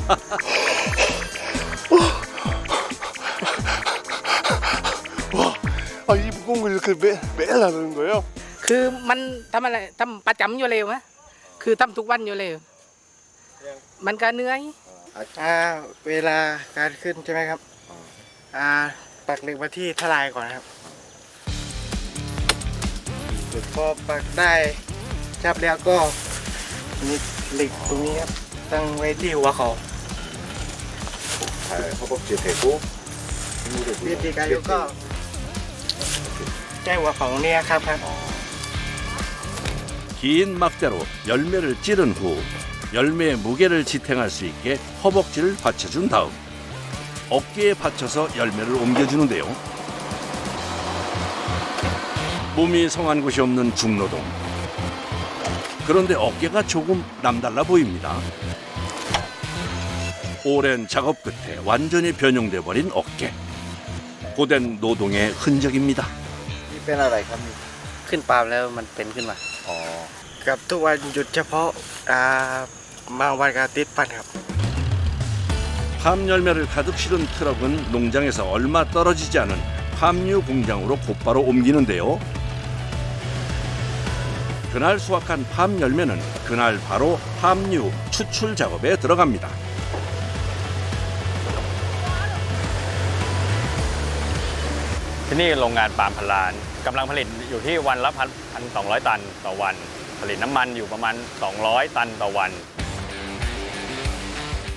아, 이 무거운 걸 이렇게 매일 나르는 거예요? คือมันทำอะไรทำประจำอยู่เร็วไหมคือทำทุกวันอยู่เร็วมันก็เหนื่อย เวลาการขึ้นใช่ไหมครับปักเหล็กมาที่ทลายก่อนครับพอปักได้จับแล้วก็มีเหล็กตรงนี้ครับตั้งไว้ที่หัวเขา허벅지에 대고 힘으로 วิธีการยกก็ใช้หัวเขาเนี่ยครับ 긴 막대로 열매를 찌른 후 열매의 무게를 지탱할 수 있게 허벅지를 받쳐준 다음 어깨에 받쳐서 열매를 옮겨주는데요. 몸이 성한 곳이 없는 중노동. 그런데 어깨가 조금 남달라 보입니다. 오랜 작업 끝에 완전히 변형돼 버린 어깨. 고된 노동의 흔적입니다. เป็นอะไรครับนี่ ขึ้นปาล์มแล้วมันเป็นขึ้นมา อ๋อ กับทุกวันหยุดเฉพาะบางวันก็ติดปันครับ 팜 열매를 가득 실은 트럭은 농장에서 얼마 떨어지지 않은 팜유 공장으로 곧바로 옮기는데요. 그날 수확한 팜 열매는 그날 바로 팜유 추출 작업에 들어갑니다. ที่นี่โรงงานปาล์มพันล้านกำลังผลิตอยู่ที่วันละ 1,200 ตันต่อวันผลิตน้ำมันอยู่ประมาณ200 ตันต่อวัน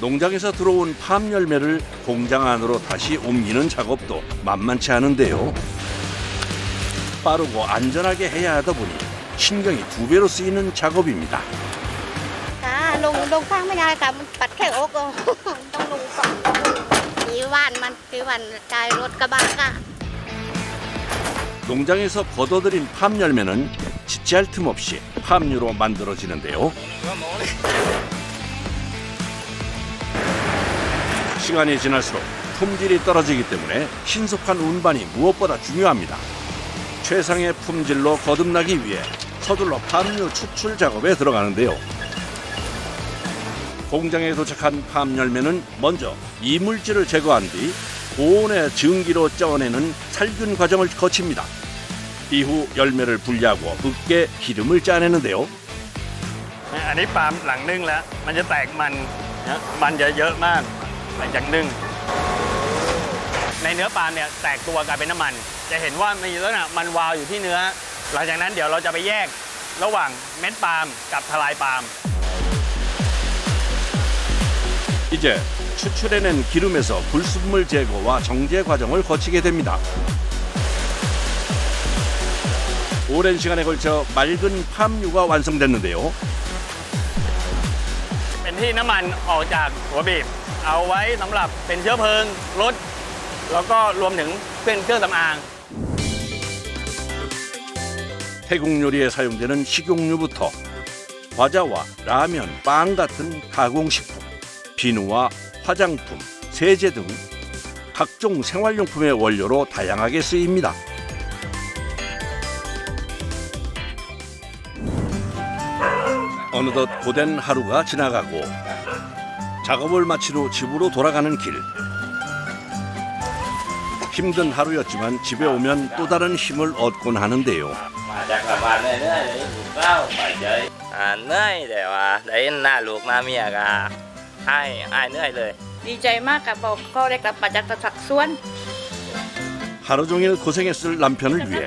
농장에서 들어온 팜 열매를 공장 안으로 다시 옮기는 작업도 만만치 않은데요. 빠르고 안전하게 해야 하다 보니 신경이 2배로 쓰이는 작업입니다. ค่ะลงฟังไม่ได้ค่ะมันปัดแค่อกต้องลงก่อนกี่วันจ่ายรถกระบะค่ะ 농장에서 걷어들인 팜 열매는 지체할 틈 없이 팜유로 만들어지는데요. 시간이 지날수록 품질이 떨어지기 때문에 신속한 운반이 무엇보다 중요합니다. 최상의 품질로 거듭나기 위해 서둘러 팜유 추출 작업에 들어가는데요. 공장에 도착한 팜 열매는 먼저 이물질을 제거한 뒤 고온의 증기로 쪄내는 살균 과정을 거칩니다. 이후 열매를 분리하고 흙게 기름을 짜내는데요. อันนี้ปาล์มหลังนึ่งแล้วมันจะแตกมันจะเยอะมากหลังจากนึ่งในเนื้อปาล์มเนี่ยแตกตัวกลายเป็นน้ำมันจะเห็นว่ามีลักษณะมันวาวอยู่ที่เนื้อหลังจากนั้นเดี๋ยวเราจะไปแยกระหว่างเม็ดปาล์มกับทลายปาล์ม 이제 추출해낸 기름에서 불순물 제거와 정제 과정을 거치게 됩니다. 오랜 시간에 걸쳐 맑은 팜유가 완성됐는데요. เป็นที่น้ำมันออกจากหัวบีบเอาไว้สำหรับเป็นเชื้อเพลิงรถแล้วก็รวมถึงเป็นเครื่องสำอาง 태국 요리에 사용되는 식용유부터 과자와 라면, 빵 같은 가공식품, 비누와 화장품, 세제 등 각종 생활용품의 원료로 다양하게 쓰입니다. 어느덧 고된 하루가 지나가고 작업을 마치러 집으로 돌아가는 길. 힘든 하루였지만 집에 오면 또 다른 힘을 얻곤 하는데요. มาจากกลับบ้านเหนื่อยๆลูกเต้าไปเฉยเหนื่อยแต่ว่าได้เห็นหน้าลูกหน้าเมียก็ให้เหนื่อยเลย ดีใจมากกับบอกเขาได้กลับมาจากสักส่วน 하루 종일 고생했을 남편을 위해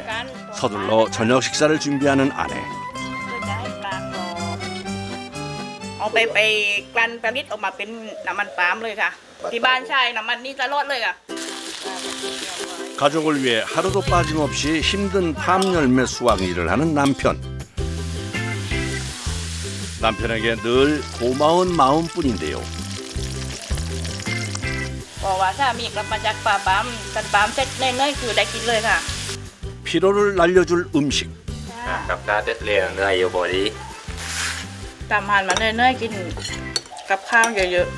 서둘러 저녁 식사를 준비하는 아내. เอาไปกลั่นผลิตออกมาเป็นน้ำมันปาล์มเลยค่ะที่บ้านใช้น้ำมันนี่ตลอดเลยค่ะ 가족을 위해 하루도 빠짐없이 힘든 팜 열매 수확 일을 하는 남편. 남편에게 늘 고마운 마음뿐인데요. บอกว่าถ้ามีกลับมาจากป่าปาล์มกันปาล์มเสร็จเนื่อยๆคือได้กินเลยค่ะ 피로를 날려줄 음식. กับการเด็ดเลี้ยงเหนื่อยอยู่บ่ดี ตามหันมาเนื่อยๆกินกับข้าวเยอะ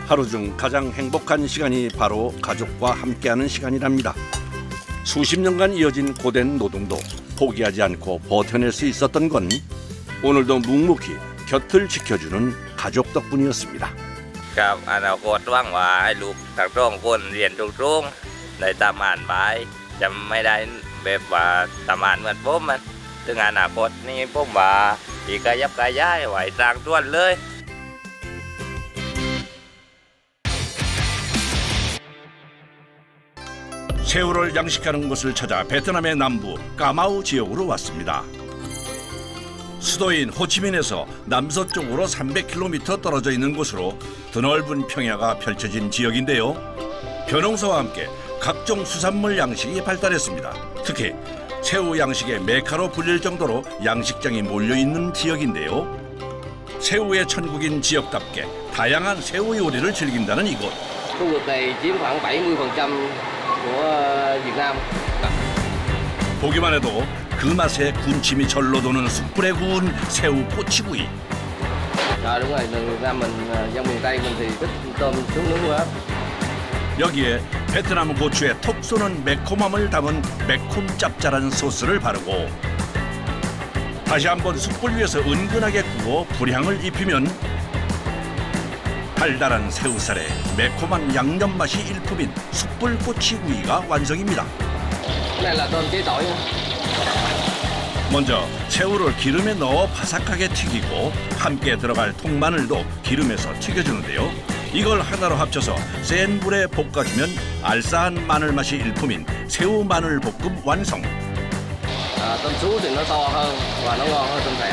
하루 중 가장 행복한 시간이 바로 가족과 함께하는 시간이랍니다. 수십 년간 이어진 고된 노동도 포기하지 않고 버텨낼 수 있었던 건 오늘도 묵묵히 곁을 지켜주는 가족 덕분이었습니다. กับอนาคตหวังว่าให้ลูกทั้งสองคนเรียนสูงๆได้ตามอ่านไปจะไม่ได้แบบว่าตามอ่านเหมือนผมมันถึงอนาคตนี่ผมว่าอีกกระยับกระย้ายไหวสร้างต้วนเลย 새우를 양식하는 곳을 찾아 베트남의 남부 까마우 지역으로 왔습니다. 수도인 호치민에서 남서쪽으로 300km 떨어져 있는 곳으로 드넓은 평야가 펼쳐진 지역인데요. 벼농사와 함께 각종 수산물 양식이 발달했습니다. 특히 새우 양식의 메카로 불릴 정도로 양식장이 몰려있는 지역인데요. 새우의 천국인 지역답게 다양한 새우 요리를 즐긴다는 이곳. Khu vực này chiếm khoảng 70% của Việt Nam. 보기만 해도 그 맛에 군침이 절로 도는 숯불에 구운 새우 꼬치구이. Đúng rồi, Việt Nam mình, dân miền Tây mình thì thích tôm nướng quá. 여기에 베트남 고추에 톡 쏘는 매콤함을 담은 매콤 짭짤한 소스를 바르고 다시 한번 숯불 위에서 은근하게 구워 불향을 입히면 달달한 새우살에 매콤한 양념 맛이 일품인 숯불 꼬치구이가 완성입니다. 먼저 새우를 기름에 넣어 바삭하게 튀기고 함께 들어갈 통마늘도 기름에서 튀겨주는데요. 이걸 하나로 합쳐서 센 불에 볶아주면 알싸한 마늘 맛이 일품인 새우 마늘 볶음 완성. Tôm sú thì nó to hơn và nó ngon hơn tôm thẻ.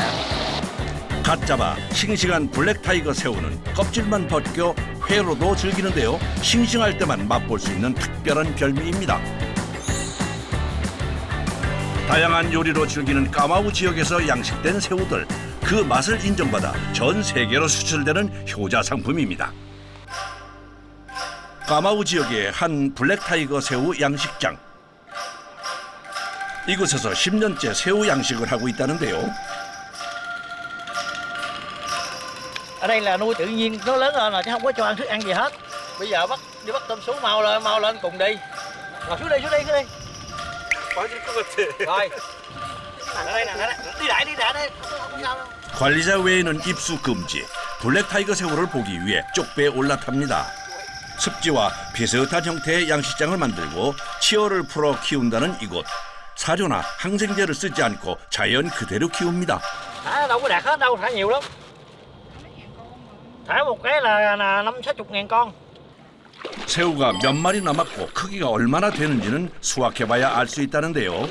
갓 잡아 싱싱한 블랙타이거 새우는 껍질만 벗겨 회로도 즐기는데요. 싱싱할 때만 맛볼 수 있는 특별한 별미입니다. 다양한 요리로 즐기는 까마우 지역에서 양식된 새우들, 그 맛을 인정받아 전 세계로 수출되는 효자 상품입니다. 까마우 지역의 한 블랙타이거 새우 양식장. 이곳에서 10년째 새우 양식을 하고 있다는데요. Ở đây là nuôi tự nhiên, nó lớn lên rồi chứ không có cho ăn thức ăn gì hết. Bây giờ đi bắt tôm sú mau lên cùng đi. Rồi xuống đi. 빠질 것 같아. Rồi. Ở đây nè, đi đại đây. Không sao đâu. 관리자 외에는 입수 금지. 블랙타이거 새우를 보기 위해 쪽배에 올라탑니다. 습지와 비슷한 형태의 양식장을 만들고 치어를 풀어 키운다는 이곳. 사료나 항생제를 쓰지 않고 자연 그대로 키웁니다. Thả đâu có đạt hết đâu, thả nhiều lắm. Thả một cái là 50-60 ngàn con. 새우가 몇 마리 남았고 크기가 얼마나 되는지는 수확해봐야 알 수 있다는데요.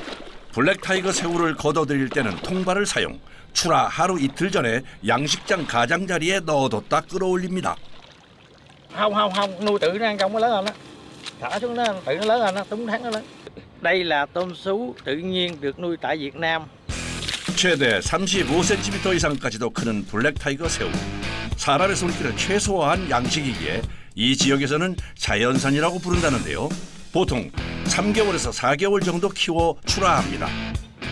블랙타이거 새우를 걷어들일 때는 통발을 사용. 출하 하루 이틀 전에 양식장 가장자리에 넣어뒀다 끌어올립니다. Không, nuôi tự nó ăn trong mới lớn lên đó. Thả xuống nó tự nó lớn lên đó, đúng tháng nó lớn. Đây là tôm sú tự nhiên được nuôi tại Việt Nam. 최대 35cm 이상까지도 크는 블랙타이거 새우. 사람의 손길을 최소화한 양식이기에 이 지역에서는 자연산이라고 부른다는데요. 보통 3개월에서 4개월 정도 키워 출하합니다.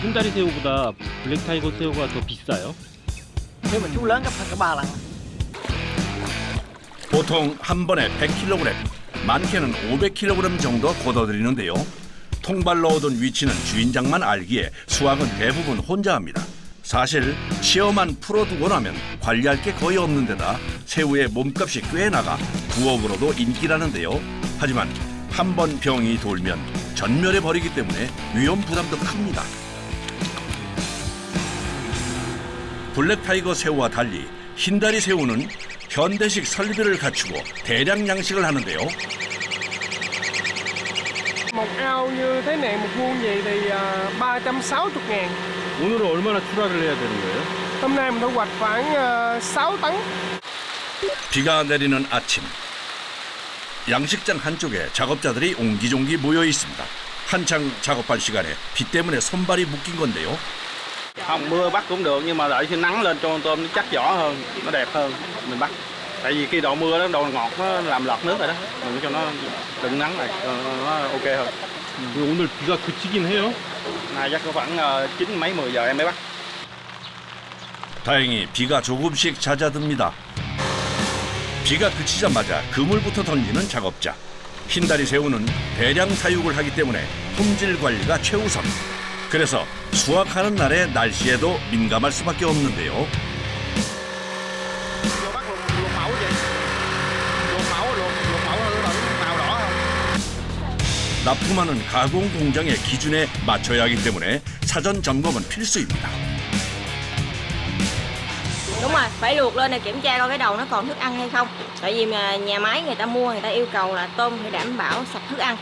흰다리 새우보다 블랙타이거 새우가 더 비싸요? Nhưng mà chú lớn gấp hơn cả 3 lần. 보통 한 번에 100kg, 많게는 500kg 정도 걷어들이는데요. 통발로 얻은 위치는 주인장만 알기에 수확은 대부분 혼자 합니다. 사실 치어만 풀어두고 나면 관리할 게 거의 없는 데다 새우의 몸값이 꽤 나가 부업으로도 인기라는데요. 하지만 한 번 병이 돌면 전멸해버리기 때문에 위험 부담도 큽니다. 블랙타이거 새우와 달리 흰다리 새우는 현대식 설비를 갖추고 대량 양식을 하는데요. Một ao như thế này, một vuông vậy thì 360 ngàn. 오늘은 얼마나 출하를 해야 되는 거예요? Hôm nay mình thu hoạch khoảng 6 tấn. 비가 내리는 아침. 양식장 한쪽에 작업자들이 옹기종기 모여 있습니다. 한창 작업할 시간에 비 때문에 손발이 묶인 건데요. Không, mưa bắt cũng được nhưng mà đợi khi nắng lên cho con tôm nó chắc vỏ hơn, nó đẹp hơn mình bắt. Tại vì khi độ mưa đó, độ ngọt nó làm lọt nước rồi đó. Đừng cho nó đừng nắng này, nó ok hơn. 오늘 비가 그치긴 해요? Nay chắc có khoảng 9 mấy 10 giờ em mới bắt. 다행히 비가 조금씩 잦아듭니다. 비가 그치자마자 그물부터 던지는 작업자. 흰다리 새우는 대량 사육을 하기 때문에 품질 관리가 최우선. 그래서 수확하는 날의 날씨에도 민감할 수밖에 없는데요. 납품하는 가공 공장의 기준에 맞춰야 하기 때문에 사전 점검은 필수입니다. Đúng rồi, phải luộc lên để kiểm tra coi cái đầu nó còn thức ăn hay không. Tại vì mà nhà máy người ta mua, người ta yêu cầu là tôm phải đảm bảo sạch thức ăn.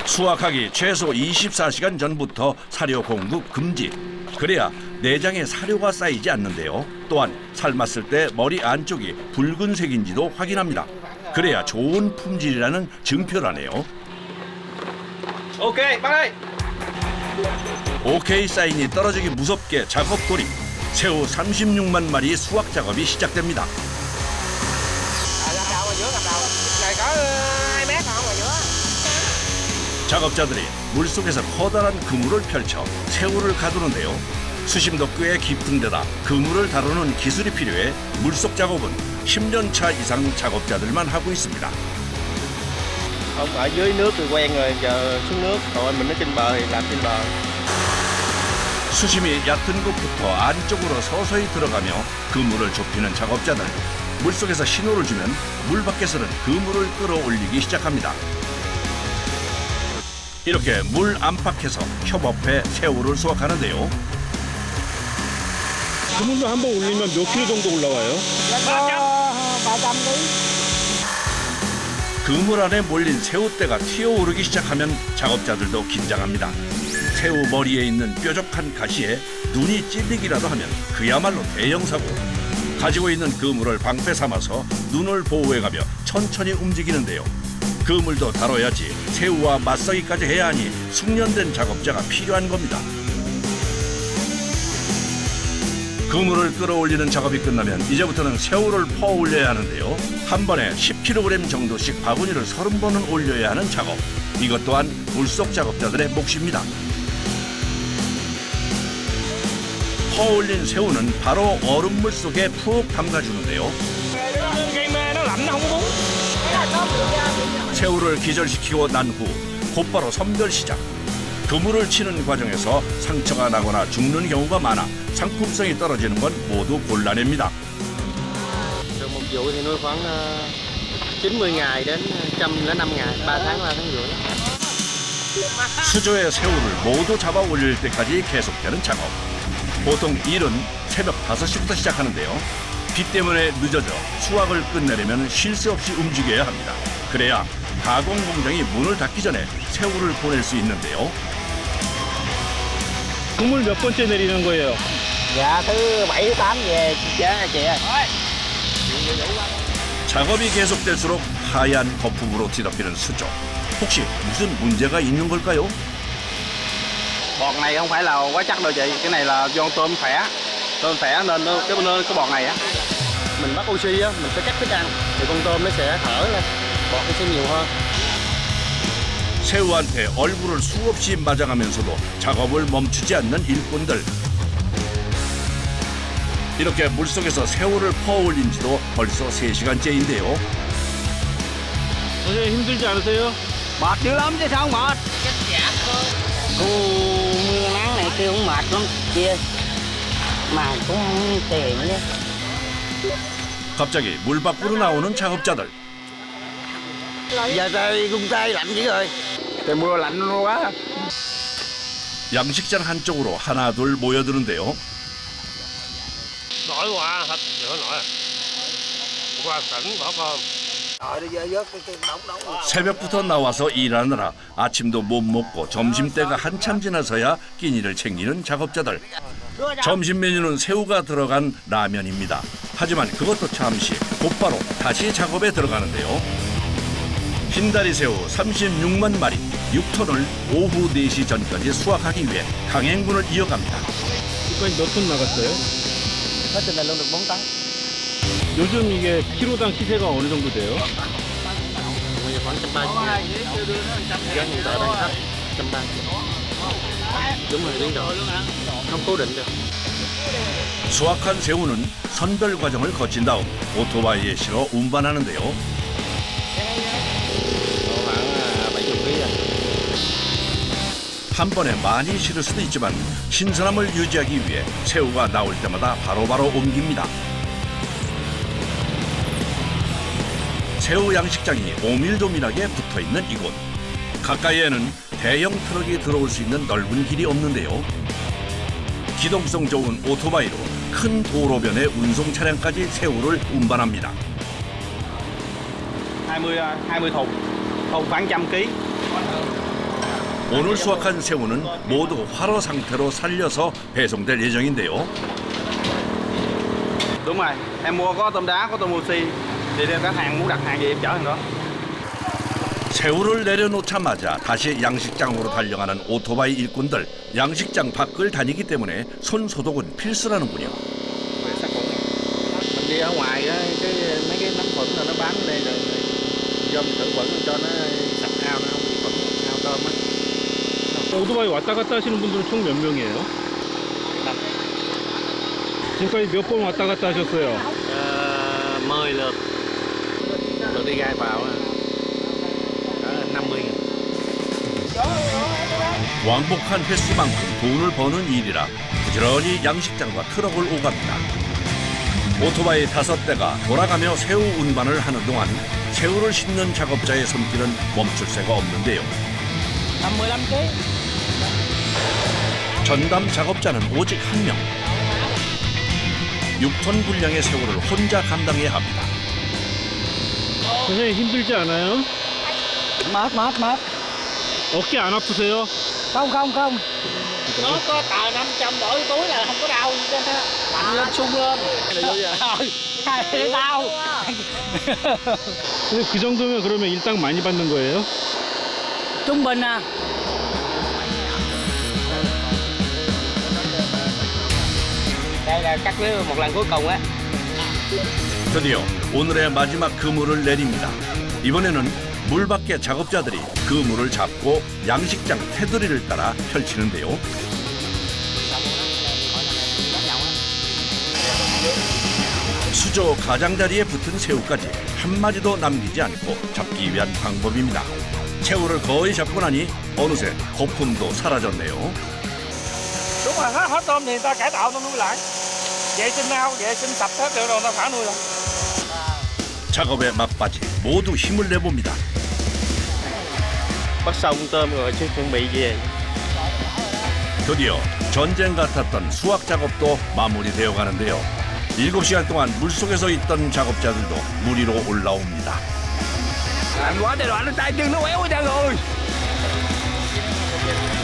수확하기 최소 24시간 전부터 사료 공급 금지. 그래야 내장에 사료가 쌓이지 않는데요. 또한 삶았을 때 머리 안쪽이 붉은색인지도 확인합니다. 그래야 좋은 품질이라는 증표라네요. 오케이, 빨리. 오케이 사인이 떨어지기 무섭게 작업 돌입. 새우 36만 마리 수확 작업이 시작됩니다. 작업자들이 물속에서 커다란 그물을 펼쳐 새우를 가두는데요. 수심도 꽤 깊은 데다 그물을 다루는 기술이 필요해 물속 작업은 10년 차 이상 작업자들만 하고 있습니다. Ông ở dưới nước thì quen rồi, giờ xuống nước. Còn mình ở trên bờ thì làm trên bờ. 수심이 얕은 곳부터 안쪽으로 서서히 들어가며 그물을 좁히는 작업자들. 물속에서 신호를 주면 물 밖에서는 그물을 끌어올리기 시작합니다. 이렇게 물 안팎에서 협업해 새우를 수확하는데요. 그물로 한번 올리면 몇 킬로 정도 올라와요? 그물 안에 몰린 새우떼가 튀어오르기 시작하면 작업자들도 긴장합니다. 새우 머리에 있는 뾰족한 가시에 눈이 찔리기라도 하면 그야말로 대형 사고. 가지고 있는 그물을 방패 삼아서 눈을 보호해가며 천천히 움직이는데요. 그물도 다뤄야지 새우와 맞서기까지 해야 하니 숙련된 작업자가 필요한 겁니다. 그물을 끌어올리는 작업이 끝나면 이제부터는 새우를 퍼 올려야 하는데요. 한 번에 10kg 정도씩 바구니를 30번은 올려야 하는 작업. 이것 또한 물속 작업자들의 몫입니다. 퍼 올린 새우는 바로 얼음물 속에 푹 담가주는데요. 새우를 기절시키고 난 후 곧바로 선별 시작. 그물을 치는 과정에서 상처가 나거나 죽는 경우가 많아 상품성이 떨어지는 건 모두 곤란입니다. Một vụ thì nuôi khoảng 90 ngày đến 105 ngày, 3 tháng 3 tháng rưỡi. 수조의 새우를 모두 잡아 올릴 때까지 계속되는 작업. 보통 일은 새벽 5시부터 시작하는데요. 비 때문에 늦어져 수확을 끝내려면 쉴 새 없이 움직여야 합니다. 그래야 가공 공장이 문을 닫기 전에 새우를 보낼 수 있는데요. 그물 몇 번째 내리는 거예요? Dạ thứ 7, 8 về chị ơi. 작업이 계속될수록 하얀 거품으로 뒤덮이는 수조. 혹시 무슨 문제가 있는 걸까요? Bọt này không phải là quá chắc đâu chị, cái này là do tôm khỏe nên cái bọt này á. Mình bắt oxy á, mình phải cắt thức ăn thì con tôm nó sẽ thở lên, bọt nó sẽ nhiều hơn. 새우한테 얼굴을 수없이 맞아가면서도 작업을 멈추지 않는 일꾼들. 이렇게 물속에서 새우를 퍼올린 지도 벌써 3시간째인데요. 선생님 힘들지 않으세요? Mệt dữ lắm chứ sao không mệt. Mưa nắng này kia cũng mệt lắm kia. Mà cũng không tiền nữa. 갑자기 물 밖으로 나오는 작업자들. Giờ trời gung tay lạnh dữ rồi. Trời mưa lạnh quá. 양식장 한쪽으로 하나 둘 모여드는데요. Nổi quá, thật nữa nổi. Qua tỉnh bỏ bơm. 새벽부터 나와서 일하느라 아침도 못 먹고 점심때가 한참 지나서야 끼니를 챙기는 작업자들. 점심 메뉴는 새우가 들어간 라면입니다. 하지만 그것도 잠시 곧바로 다시 작업에 들어가는데요. 흰다리 새우 36만 마리, 6톤을 오후 4시 전까지 수확하기 위해 강행군을 이어갑니다. 여기까지 몇 톤 나갔어요? Hết trên này luôn được 4 tấn. 요즘 이게 키로당 시세가 어느 정도 돼요? Bây giờ khoảng 130. Dân hiện tại đang thấp 130. Đúng rồi, biến đổi. Không cố định được. 수확한 새우는 선별 과정을 거친 다음 오토바이에 실어 운반하는데요. Khoảng 70 kg rồi. 한 번에 많이 실을 수도 있지만 신선함을 유지하기 위해 새우가 나올 때마다 바로바로 옮깁니다. 새우 양식장이 오밀조밀하게 붙어있는 이곳. 가까이에는 대형 트럭이 들어올 수 있는 넓은 길이 없는데요. 기동성 좋은 오토바이로 큰 도로변의 운송 차량까지 새우를 운반합니다. 20 thùng khoảng 100kg. 오늘 수확한 새우는 모두 활어 상태로 살려서 배송될 예정인데요. Đúng rồi, em mua có tôm đá, có tôm oxy. Thì các hàng muốn đặt hàng gì em chở hàng đó. 새우를 내려놓자마자 다시 양식장으로 달려가는 오토바이 일꾼들. 양식장 밖을 다니기 때문에 손 소독은 필수라는군요. Mình đi ở ngoài đó, mấy cái nấm khuẩn rồi nó bám ở đây rồi dơm khử khuẩn cho nó sạch ao, nó không bị khuẩn ao tôm á. 오토바이 왔다 갔다 하시는 분들은 총 몇 명이에요? 지금까지 몇 번 왔다 갔다 하셨어요? 10 lượt. Rồi đi gai vào 5 왕복한 횟수만큼 돈을 버는 일이라 부지런히 양식장과 트럭을 오갑니다. 오토바이 5대가 돌아가며 새우 운반을 하는 동안 새우를 싣는 작업자의 손길은 멈출 새가 없는데요. 15kg. 전담 작업자는 오직 1명. 6톤 분량의 새우를 혼자 감당해야 합니다. 선생님 힘들지 않아요? Mệt. 어깨 안 아프세요? Không. Nó có tờ 500 mỗi túi là không có đau gì hết á. Mạnh lên sung lên. Đau. 근데 그 정도면 그러면 일당 많이 받는 거예요? Trung bình à. Đây là cắt lưới một lần cuối cùng á. 드디어 오늘의 마지막 그물을 내립니다. 이번에는 물 밖에 작업자들이 그물을 잡고 양식장 테두리를 따라 펼치는데요. 수조 가장자리에 붙은 새우까지 한 마리도 남기지 않고 잡기 위한 방법입니다. 새우를 거의 잡고 나니 어느새 거품도 사라졌네요. Đúng rồi, hết tôm thì người ta cải tạo, ta nuôi lại. Vệ sinh ao, vệ sinh sạch hết rồi người ta thả nuôi lại. 작업에 막바지 모두 힘을 내봅니다. bắt xong tôm rồi sẽ chuẩn bị về. 드디어 전쟁 같았던 수확 작업도 마무리되어 가는데요. 7시간 동안 물속에서 있던 작업자들도 물 위로 올라옵니다.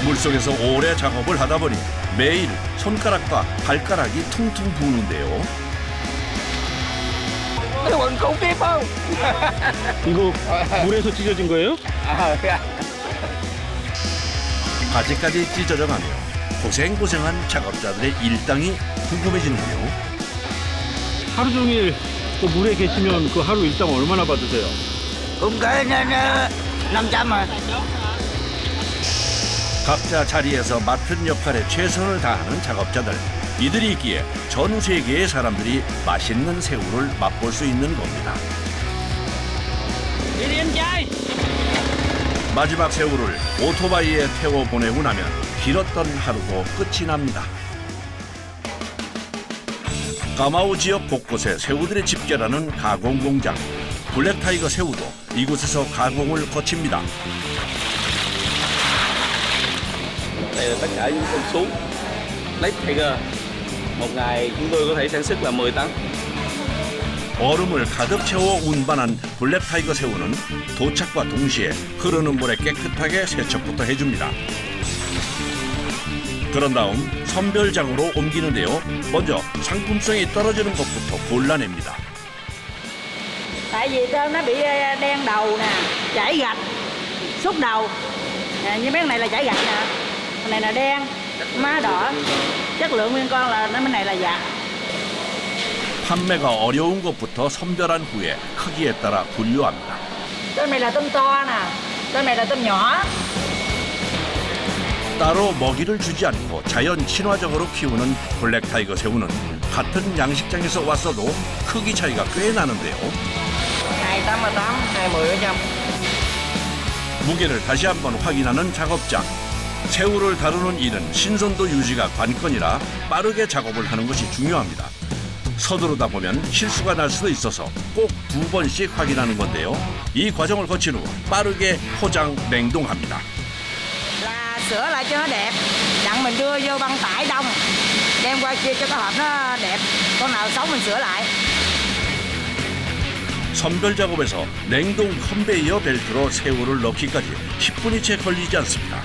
물속에서 오래 작업을 하다 보니 매일 손가락과 발가락이 퉁퉁 부는데요. 이거 물에서 찢어진 거예요? 바지까지 찢어져가며 고생고생한 작업자들의 일당이 궁금해지는데요. 하루 종일 그 물에 계시면 그 하루 일당 얼마나 받으세요? Cũng kể nên 500 mà. 각자 자리에서 맡은 역할에 최선을 다하는 작업자들. 이들이 있기에 전 세계의 사람들이 맛있는 새우를 맛볼 수 있는 겁니다. 마지막 새우를 오토바이에 태워 보내고 나면 길었던 하루도 끝이 납니다. 까마우 지역 곳곳에 새우들이 집결하는 가공 공장. 블랙타이거 새우도 이곳에서 가공을 거칩니다. Đây là tất cả những con sú Black Tiger. Một ngày chúng tôi có thể sản xuất là 10 tấn. 얼음을 가득 채워 운반한 블랙타이거 새우는 도착과 동시에 흐르는 물에 깨끗하게 세척부터 해줍니다. 그런 다음 선별장으로 옮기는데요. 먼저 상품성이 떨어지는 것부터 골라냅니다. Tại vì tôm nó bị đen đầu nè, chảy gạch, xúc đầu. Như mấy con này là chảy gạch nè, con này là đen, má đỏ. chất lượng nguyên con là cái này là dạ. 판매가 어려운 것부터 선별한 후에 크기에 따라 분류합니다. Tôm này là tôm to nè, tôm này là tôm nhỏ. 따로 먹이를 주지 않고 자연 친화적으로 키우는 블랙타이거 새우는 같은 양식장에서 왔어도 크기 차이가 꽤 나는데요. 288, 210. 무게를 다시 한번 확인하는 작업장. 새우를 다루는 일은 신선도 유지가 관건이라 빠르게 작업을 하는 것이 중요합니다. 서두르다 보면 실수가 날 수도 있어서 꼭 2번씩 확인하는 건데요. 이 과정을 거친 후 빠르게 포장, 냉동합니다. Là sửa lại cho nó đẹp, dặn mình đưa vô băng tải đông, đem qua chia cho cái hộp nó đẹp, con nào xấu mình sửa lại. 선별 작업에서 냉동 컨베이어 벨트로 새우를 넣기까지 10분이 채 걸리지 않습니다.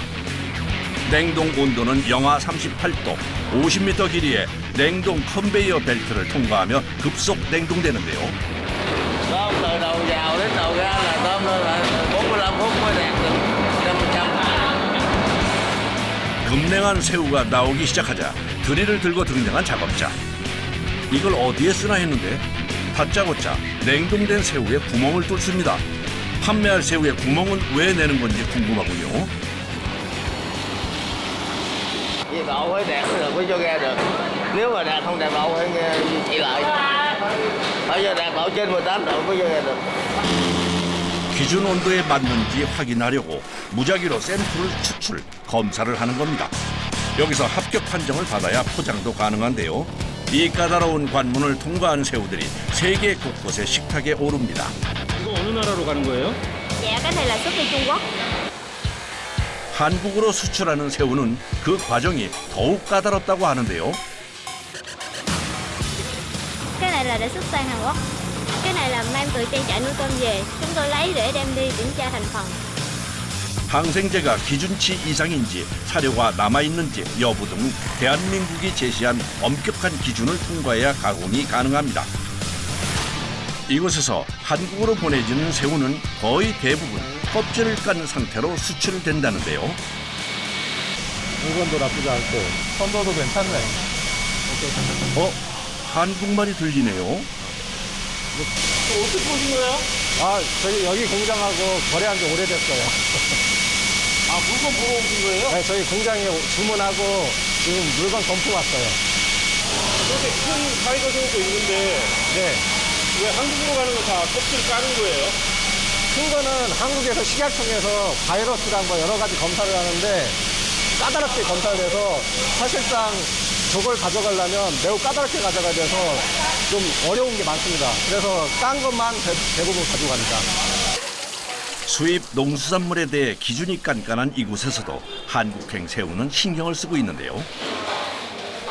냉동 온도는 영하 38도, 50m 길이의 냉동 컨베이어 벨트를 통과하며 급속 냉동되는데요. Tôm từ đầu vào đến đầu ra là tôm lên là 45 phút mới đạt được 100%. 급냉한 새우가 나오기 시작하자 드릴을 들고 등장한 작업자. 이걸 어디에 쓰나 했는데 다짜고짜 냉동된 새우에 구멍을 뚫습니다. 판매할 새우에 구멍은 왜 내는 건지 궁금하군요. Nhiệt độ phải đạt rồi mới cho ra được. Nếu mà đạt không đạt độ phải chạy lại. Phải cho đạt độ trên 18 độ mới cho ra được. 기준 온도에 맞는지 확인하려고 무작위로 샘플을 추출, 검사를 하는 겁니다. 여기서 합격 판정을 받아야 포장도 가능한데요. 이 까다로운 관문을 통과한 새우들이 세계 곳곳의 식탁에 오릅니다. 이거 어느 나라로 가는 거예요? Dạ cái này là xuất đi Trung Quốc. 한국으로 수출하는 새우는 그 과정이 더욱 까다롭다고 하는데요. Cái này là để xuất sang Hàn Quốc. Cái này là mang từ trang trại nuôi tôm về. Chúng tôi lấy để đem đi kiểm tra thành phần. 항생제가 기준치 이상인지 사료가 남아있는지 여부 등 대한민국이 제시한 엄격한 기준을 통과해야 가공이 가능합니다. 이곳에서 한국으로 보내지는 새우는 거의 대부분 껍질을 깐 상태로 수출된다는데요. 물건도 나쁘지 않고 선도도 괜찮네. 한국말이 들리네요. 어떻게 보신 거예요? 저희 여기 공장하고 거래한 지 오래됐어요. 물건 보러 오신 거예요? 네, 저희 공장에 주문하고 지금 물건 검토 왔어요. 이렇게 큰 타이거 새우도 있는데, 네. 왜 한국으로 가는 거 다 껍질 까는 거예요? 큰 거는 한국에서 식약청에서 바이러스랑 뭐 여러 가지 검사를 하는데 까다롭게 검사돼서 사실상 저걸 가져가려면 매우 까다롭게 가져가야 돼서 좀 어려운 게 많습니다. 그래서 깐 것만 대부분 가져갑니다. 수입 농수산물에 대해 기준이 깐깐한 이곳에서도 한국행 새우는 신경을 쓰고 있는데요.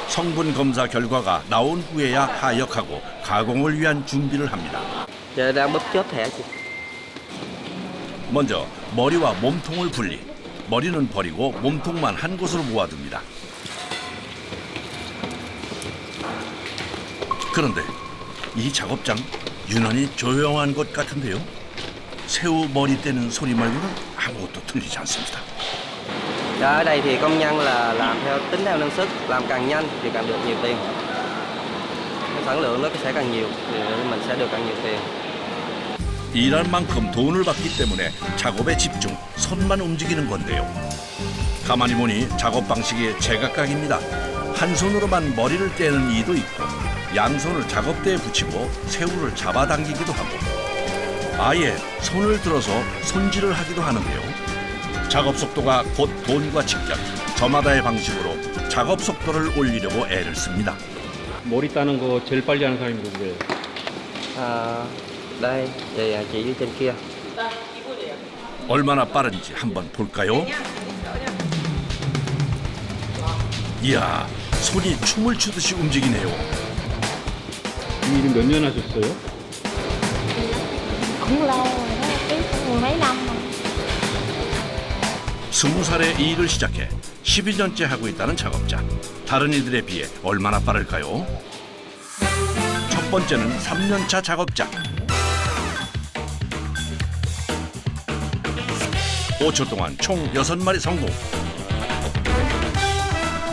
성분 검사 결과가 나온 후에야 하역하고 가공을 위한 준비를 합니다. Giờ đang bóp chốt thẻ chị. 먼저 머리와 몸통을 분리. 머리는 버리고 몸통만 한 곳으로 모아둡니다. 그런데 이 작업장 유난히 조용한 것 같은데요. 새우 머리 떼는 소리 말고는 아무것도 들리지 않습니다. Ở đây thì công nhân là làm tính theo năng suất, làm càng nhanh thì càng được nhiều tiền. Cái sản lượng nó sẽ càng nhiều thì mình sẽ được càng nhiều tiền. 일할 만큼 돈을 받기 때문에 작업에 집중, 손만 움직이는 건데요. 가만히 보니 작업 방식이 제각각입니다. 한 손으로만 머리를 떼는 이도 있고 양손을 작업대에 붙이고 새우를 잡아당기기도 하고 아예 손을 들어서 손질을 하기도 하는데요. 작업 속도가 곧 돈과 직결, 저마다의 방식으로 작업 속도를 올리려고 애를 씁니다. 머리 따는 거 제일 빨리 하는 사람이 누구예요? Đây, chị trên kia. 얼마나 빠른지 한번 볼까요? 이야, 손이 춤을 추듯이 움직이네요. 이 일은 몇 년 하셨어요? Cũng lâu rồi đó, cái mười mấy năm rồi. 20살에 이 일을 시작해 12년째 하고 있다는 작업자. 다른 이들에 비해 얼마나 빠를까요? 첫 번째는 3년차 작업자. 5초 동안 총 6마리 성공.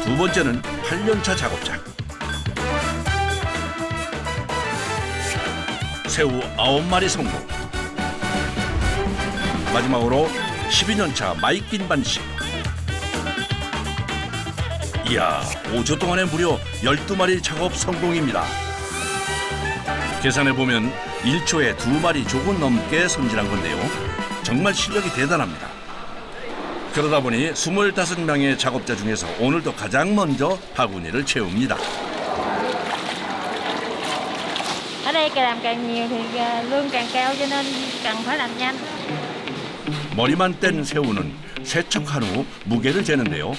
두 번째는 8년차 작업자. 새우 9마리 성공. 마지막으로 12년차 마이낀반 씨. 이야, 5초 동안에 무려 12마리 작업 성공입니다. 계산해보면 1초에 2마리 조금 넘게 손질한 건데요. 정말 실력이 대단합니다. 그러다 보니 25명의 작업자 중에서 오늘도 가장 먼저 바구니를 채웁니다. Ở đây làm càng nhiều thì lương càng cao cho nên cần phải làm nhanh. 머리만 뗀 새우는 세척한 후 무게를 재는데요.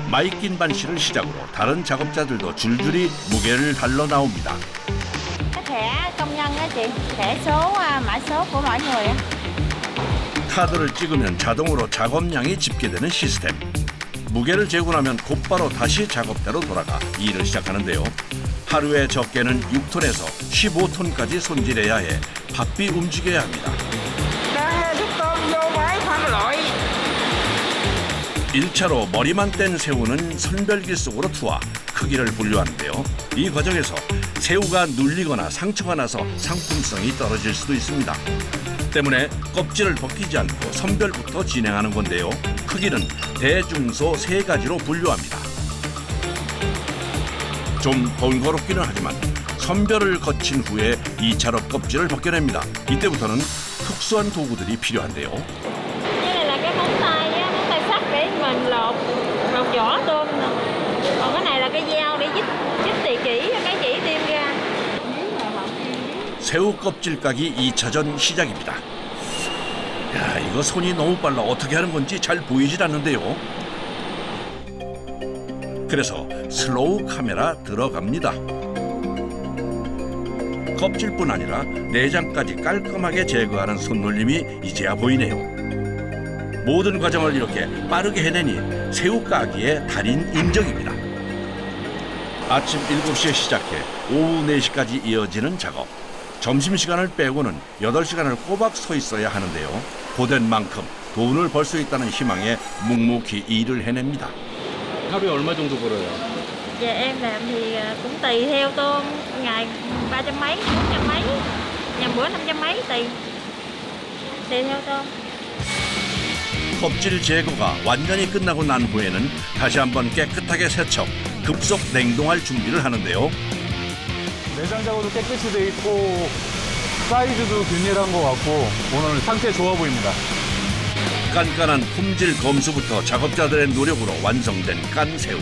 마이낀반 씨를 시작으로 다른 작업자들도 줄줄이 무게를 달러 나옵니다. Cái thẻ công nhân á chị, thẻ số, mã số của mỗi người á. 카드를 찍으면 자동으로 작업량이 집계되는 시스템. 무게를 재고 나면 곧바로 다시 작업대로 돌아가 일을 시작하는데요. 하루에 적게는 6톤에서 15톤까지 손질해야 해 바삐 움직여야 합니다. 1차로 머리만 뗀 새우는 선별기 속으로 투하, 크기를 분류하는데요. 이 과정에서 새우가 눌리거나 상처가 나서 상품성이 떨어질 수도 있습니다. 때문에 껍질을 벗기지 않고 선별부터 진행하는 건데요. 크기는 대중소 3가지로 분류합니다. 좀 번거롭기는 하지만 선별을 거친 후에 2차로 껍질을 벗겨냅니다. 이때부터는 특수한 도구들이 필요한데요. Cái này là cái móng tay á, móng tay sắt để mình lột vỏ tôm nè. Còn cái này là cái dao để dít tỉ chỉ, cái chỉ tim ra. 새우 껍질 까기 2차전 시작입니다. 야, 이거 손이 너무 빨라 어떻게 하는 건지 잘 보이질 않는데요. 그래서 슬로우 카메라 들어갑니다. 껍질뿐 아니라 내장까지 깔끔하게 제거하는 손놀림이 이제야 보이네요. 모든 과정을 이렇게 빠르게 해내니 새우 까기의 달인 인정입니다. 아침 7시에 시작해 오후 4시까지 이어지는 작업. 점심시간을 빼고는 8시간을 꼬박 서 있어야 하는데요. 고된 만큼 돈을 벌 수 있다는 희망에 묵묵히 일을 해냅니다. 하루에 얼마 정도 벌어요? Dạ em làm thì cũng tùy theo tôm, ngày 300 mấy, 400 mấy, nhằm bữa 500 mấy tùy theo tôm. 껍질 제거가 완전히 끝나고 난 후에는 다시 한번 깨끗하게 세척, 급속 냉동할 준비를 하는데요. 내장 작업도 깨끗이 돼 있고 사이즈도 균일한 것 같고 오늘 상태 좋아 보입니다. 깐깐한 품질 검수부터 작업자들의 노력으로 완성된 깐새우.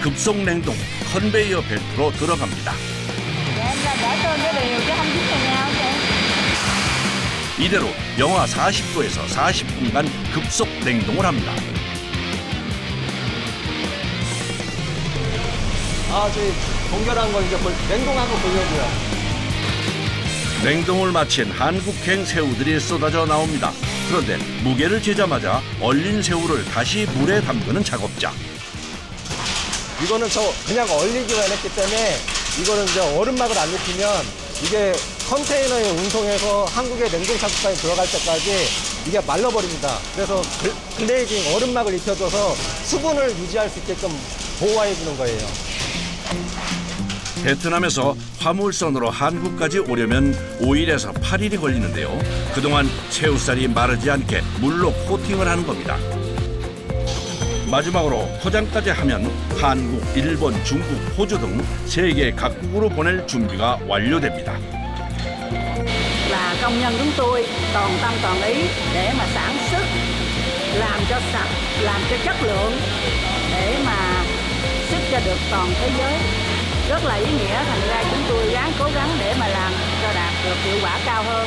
급속 냉동 컨베이어 벨트로 들어갑니다. Dạ em là để tôm để đều chứ không dính vào nhau chị. 이대로 영하 40도에서 40분간 급속 냉동을 합니다. 저희 동결한 거 이제 냉동한 거 보려고요. 냉동을 마친 한국행 새우들이 쏟아져 나옵니다. 그런데 무게를 재자마자 얼린 새우를 다시 물에 담그는 작업자. 이거는 그냥 얼리기만 했기 때문에 이거는 이제 얼음막을 안 입히면 이게 컨테이너에 운송해서 한국의 냉동 작업장에 들어갈 때까지 이게 말라버립니다. 그래서 글레이징 얼음막을 입혀줘서 수분을 유지할 수 있게끔 보호해 주는 거예요. 베트남에서 화물선으로 한국까지 오려면 5일에서 8일이 걸리는데요. 그동안 새우살이 마르지 않게 물로 코팅을 하는 겁니다. 마지막으로 포장까지 하면 한국, 일본, 중국, 호주 등 세계 각국으로 보낼 준비가 완료됩니다. Là công nhân chúng tôi toàn tâm toàn ý để mà sản xuất, làm cho sạch, làm cho chất lượng để mà xuất cho được toàn thế giới. Rất là ý nghĩa, thành ra chúng tôi cố gắng để mà làm cho đạt được hiệu quả cao hơn.